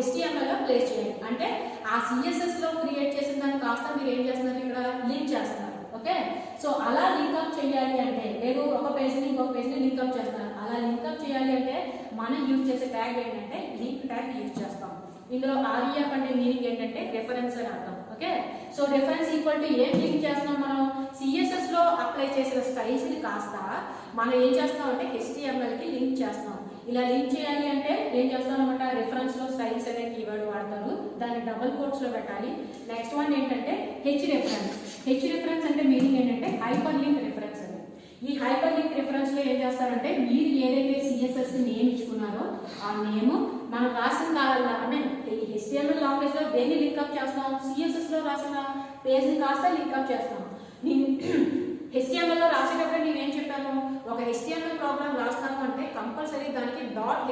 HTML లో ప్లేస్ చేయాలి. అంటే ఆ CSS లో క్రియేట్ చేసిన దాన్ని కాస్త మీరు ఏం చేస్తున్నారు, ఇక్కడ లింక్ చేస్తున్నారు. ఓకే, సో అలా లింక్అప్ చేయాలి అంటే లేదు ఒక పేజ్ని ఇంకొక పేజ్ని లింక్అప్ చేస్తున్నారు. అలా లింక్అప్ చేయాలి అంటే మనం యూజ్ చేసే ట్యాగ్ ఏంటంటే లింక్ ట్యాగ్ యూజ్ చేస్తాం. ఇందులో REF అంటే మీనింగ్ ఏంటంటే రెఫరెన్స్ అని అర్థం. Okay, so reference equal to ఏం లింక్ చేస్తున్నాం, మనం CSS లో అప్లై చేసిన స్టైల్స్ ని కాస్త మనం ఏం చేస్తాం అంటే HTML కి లింక్ చేస్తాం. ఇలా లింక్ చేయాలి అంటే ఏం చేస్తాం అనమాట, రిఫరెన్స్ లో స్టైల్స్ అనే కీవర్డ్ వాడతారు, దాన్ని డబుల్ కోట్స్ లో పెట్టాలి. నెక్స్ట్ వన్ ఏంటంటే href. హెచ్ రిఫరెన్స్ అంటే మీనింగ్ ఏంటంటే హైపర్ లింక్ రిఫరెన్స్ అని. ఈ హైపర్ లింక్ రిఫరెన్స్ లో ఏం చేస్తారంటే మీరు ఏదైతే సిఎస్ఎస్ నేమ్ ఇచ్చుకున్నారో ఆ నేమ్ మనం రాసిన కావాలా అంటే HTML లాంగ్వేజ్ లో దేన్ని లింక్అప్ చేస్తాం, సిఎస్ఎస్ లో రాసిన పేజ్ ని కాస్త లింక్అప్ చేస్తాం. నేను HTML లో రాసేటప్పుడు నేనేం చెప్పాను, ఒక HTML ప్రోగ్రామ్ రాస్తాము అంటే కంపల్సరీ దానికి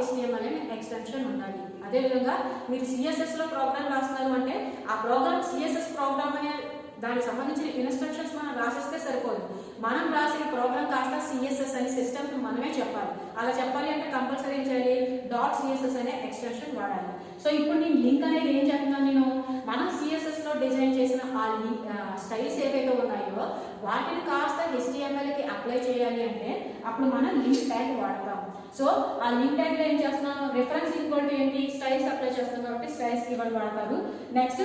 .html అనే ఎక్స్టెన్షన్ ఉండాలి. అదేవిధంగా మీరు సిఎస్ఎస్ లో ప్రోగ్రామ్ రాస్తున్నారు అంటే ఆ ప్రోగ్రామ్ సిఎస్ఎస్ ప్రోగ్రామ్ అనే దానికి సంబంధించిన ఇన్స్ట్రక్షన్స్ మనం రాసిస్తే సరిపోదు. మనం రాసిన ప్రోగ్రామ్ కాస్త సిఎస్ఎస్ అని సిస్టమ్ మనమే చెప్పాలి. అలా చెప్పాలి అంటే కంపల్సరీ ఏం చేయాలి, .css అనే ఎక్స్టెన్షన్ వాడాలి. సో ఇప్పుడు నేను లింక్ అనేది ఏం చెప్తున్నాను, నేను మనం సిఎస్ఎస్ లో డిజైన్ చేసిన ఆ లింక్ స్టైల్స్ ఏవైతే ఉన్నాయో వాటిని కాస్త HTML కి అప్లై చేయాలి అంటే అప్పుడు మనం లింక్ ట్యాగ్ వాడతాం. సో ఆ లింక్ ట్యాగ్ లో ఏం చేస్తున్నాను, రిఫరెన్స్ ఈక్వల్ టు ఏంటి, స్టైల్స్ అప్లై చేస్తాం కాబట్టి స్టైల్స్ కీవర్డ్ వాడతారు. నెక్స్ట్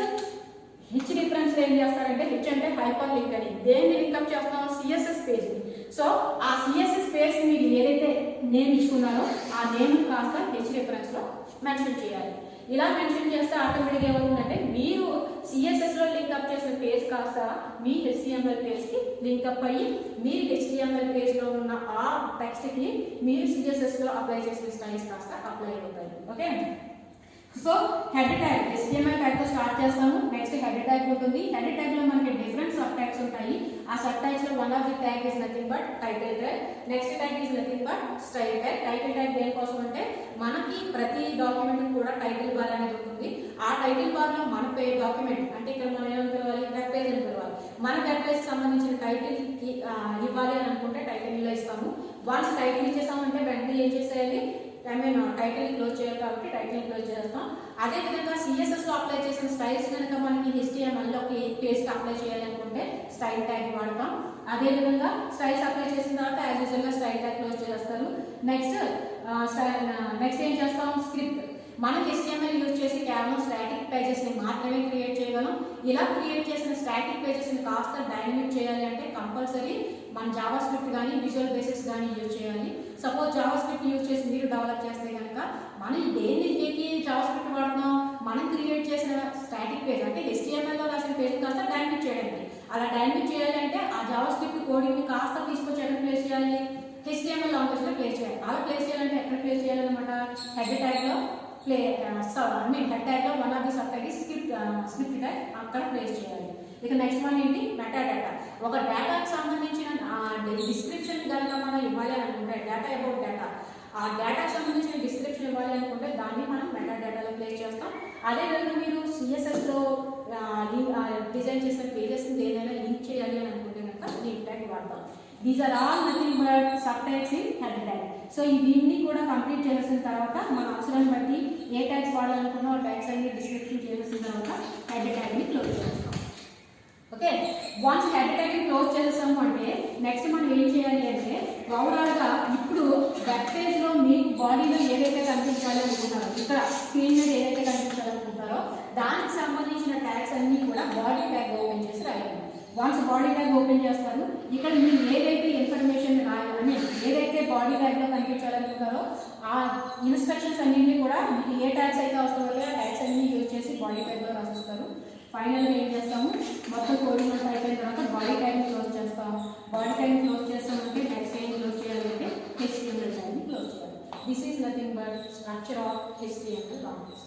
హెచ్ రిఫరెన్స్ లో ఏం చేస్తారంటే హెచ్ అంటే హైపర్ లింక్ అని, దేన్ని లింక్అప్ చేస్తాం, సిఎస్ఎస్ పేజ్. సో ఆ సిఎస్ఎస్ పేజ్ మీరు ఏదైతే నేమ్ ఇచ్చుకున్నారో ఆ నేమ్ కాస్త హెచ్ రిఫరెన్స్ లో మెన్షన్ చేయాలి. ఇలా మెన్షన్ చేస్తే ఆటోమేటిక్గా ఏమవుతుందంటే మీరు సిఎస్ఎస్ లో లింక్అప్ చేసిన పేజ్ కాస్త మీ HTML పేజ్ కి లింక్అప్ అయ్యి మీరు HTML పేజ్ లో ఉన్న ఆ టెక్స్ట్ కి మీరు సిఎస్ఎస్ లో అప్లై చేసిన స్టైల్స్ కాస్త అప్లై అవుతాయి. Okay, so head tag HTML tag తో స్టార్ట్ చేస్తాము. నెక్స్ట్ హెడ్ ట్యాగ్ ఉంటుంది. హెడ్ ట్యాగ్ లో మనకి డిఫరెంట్ సబ్ ట్యాగ్స్ ఉంటాయి. ఆ సబ్ ట్యాగ్స్ లో one of the tag is nothing but title tag. Next tag is nothing but style tag. Title tag దేనికోసం అంటే మనకి ప్రతి డాక్యుమెంట్ కూడా టైటిల్ బార్ అనేది ఉంటుంది. ఆ టైటిల్ బార్ లో మన డాక్యుమెంట్ అంటే ఇక్కడ మనం ఏమని పిలవాలి, వెబ్ పేజ్ అని పిలవాలి. మన వెబ్ పేజ్ సంబంధించిన టైటిల్ ఇవ్వాలి అని అనుకుంటే టైటిల్ లో ఇస్తాము. వన్స్ టైటిల్ ఇచ్చేసామంటే వెంటనే ఏం చేసేయాలి, టైటిల్ క్లోజ్ చేయాలి కాబట్టి టైటిల్ క్లోజ్ చేస్తాం. అదే విధంగా సిఎస్ఎస్ లో అప్లై చేసిన స్టైల్స్ కనుక మనకి HTML లోకి పేజ్ అప్లై చేయాలి అనుకుంటే స్టైల్ ట్యాగ్ వాడతాం. అదే విధంగా స్టైల్స్ అప్లై చేసిన తర్వాత యాజ్ యూజువల్ గా స్టైల్ ట్యాగ్ క్లోజ్ చేస్తారు. నెక్స్ట్ ఏం చేస్తాం, స్క్రిప్ట్. మనం HTML యూజ్ చేసి కేవలం స్టాటిక్ పేజెస్ ని మాత్రమే క్రియేట్ చేయగలం. ఇలా క్రియేట్ చేసిన స్టాటిక్ పేజెస్ ని కాస్త డైనమిక్ చేయాలి అంటే కంపల్సరీ మన జావా స్క్రిప్ట్ కానీ విజువల్ బేసిక్స్ కానీ యూజ్ చేయాలి. సపోజ్ జావా స్క్రిప్ట్ యూజ్ చేసి మీరు డెవలప్ చేస్తే కనుక మనం దేనికి జావా స్క్రిప్ట్ వాడుతున్నాం, మనం క్రియేట్ చేసిన స్టాటిక్ పేజ్ అంటే HTML లో రాసిన పేజ్ కాస్త డైనమిక్ చేయడానికి. అలా డైనమిక్ చేయాలి అంటే ఆ జావా స్క్రిప్ట్ కోడింగ్ ని కాస్త తీసుకొచ్చి ఎక్కడ ప్లేస్ చేయాలి, HTML లాంగ్వేజ్ లో ప్లేస్ చేయాలి. అలా ప్లేస్ చేయాలంటే ఎక్కడ ప్లేస్ చేయాలన్నమాట, హెడ్ ట్యాగ్ లో హెడ్ ట్యాగ్ లో one of the sub tag script tag అక్కడ ప్లేస్ చేయాలి. ఇక నెక్స్ట్ వన్ ఏంటి, మెటా డేటా. ఒక డేటాకి సంబంధించిన డిస్క్రిప్షన్ కనుక మనం ఇవ్వాలి అనుకుంటే, డేటా అబౌట్ డేటా, ఆ డేటాకి సంబంధించిన డిస్క్రిప్షన్ ఇవ్వాలి అనుకుంటే దాన్ని మనం మెటా డేటాలో ప్లేస్ చేస్తాం. అదేవిధంగా మీరు సిఎస్ఎస్ లో డిజైన్ చేసిన పేజెస్ ఏదైనా లింక్ చేయాలి అని అనుకుంటే కనుక లింక్ ట్యాగ్ వాడతాం. These are all nothing but sub tags in head tag. So ఇవన్నీ కూడా కంప్లీట్ చేసిన తర్వాత మన అవసరాన్ని బట్టి ఏ ట్యాగ్స్ వాడాలనుకున్నా ఆ ట్యాగ్స్ అన్ని డిస్క్రిప్షన్ చేసిన తర్వాత హెడ్ ట్యాగ్ ని క్లోజ్ చేస్తాం. ఓకే, వన్స్ హెడ్ ట్యాగ్ ని క్లోజ్ చేసాము అంటే నెక్స్ట్ మనం ఏం చేయాలి అంటే ఓవరాల్ గా ఇప్పుడు వెబ్ పేజ్ లో మీకు బాడీలో ఏదైతే కనిపించాలి అనుకుంటారో, ఇక్కడ స్క్రీన్ మీద ఏదైతే కనిపించాలనుకుంటారో దానికి సంబంధించిన ట్యాగ్స్ అన్ని కూడా బాడీ ట్యాగ్ ఓపెన్ చేసి రాయాలి. వన్స్ బాడీ ట్యాగ్ ఓపెన్ చేస్తారు, ఇక్కడ మీరు ఏదైతే ఇన్ఫర్మేషన్ రాయాలని ఏదైతే బాడీ ట్యాగ్ లో కనిపించాలనుకుంటారో ఆ ఇన్స్ట్రక్షన్స్ అన్నింటినీ కూడా మీకు ఏ ట్యాగ్స్ అయితే అవసరమో ఆ ట్యాగ్స్ అన్ని యూజ్ చేసి బాడీ ట్యాగ్ లో రాసిస్తారు. ఫైనల్గా ఏం చేస్తాము, మొత్తం కోడింగ్ అంతా అయిపోయిన తర్వాత బాడీ ట్యాగ్ క్లోజ్ చేస్తాం. బాడీ ట్యాగ్ క్లోజ్ చేస్తామంటే నెక్స్ట్ ఏం క్లోజ్ చేయాలంటే HTML ట్యాగ్ క్లోజ్ చేయాలి. This is nothing but structure of HTML language.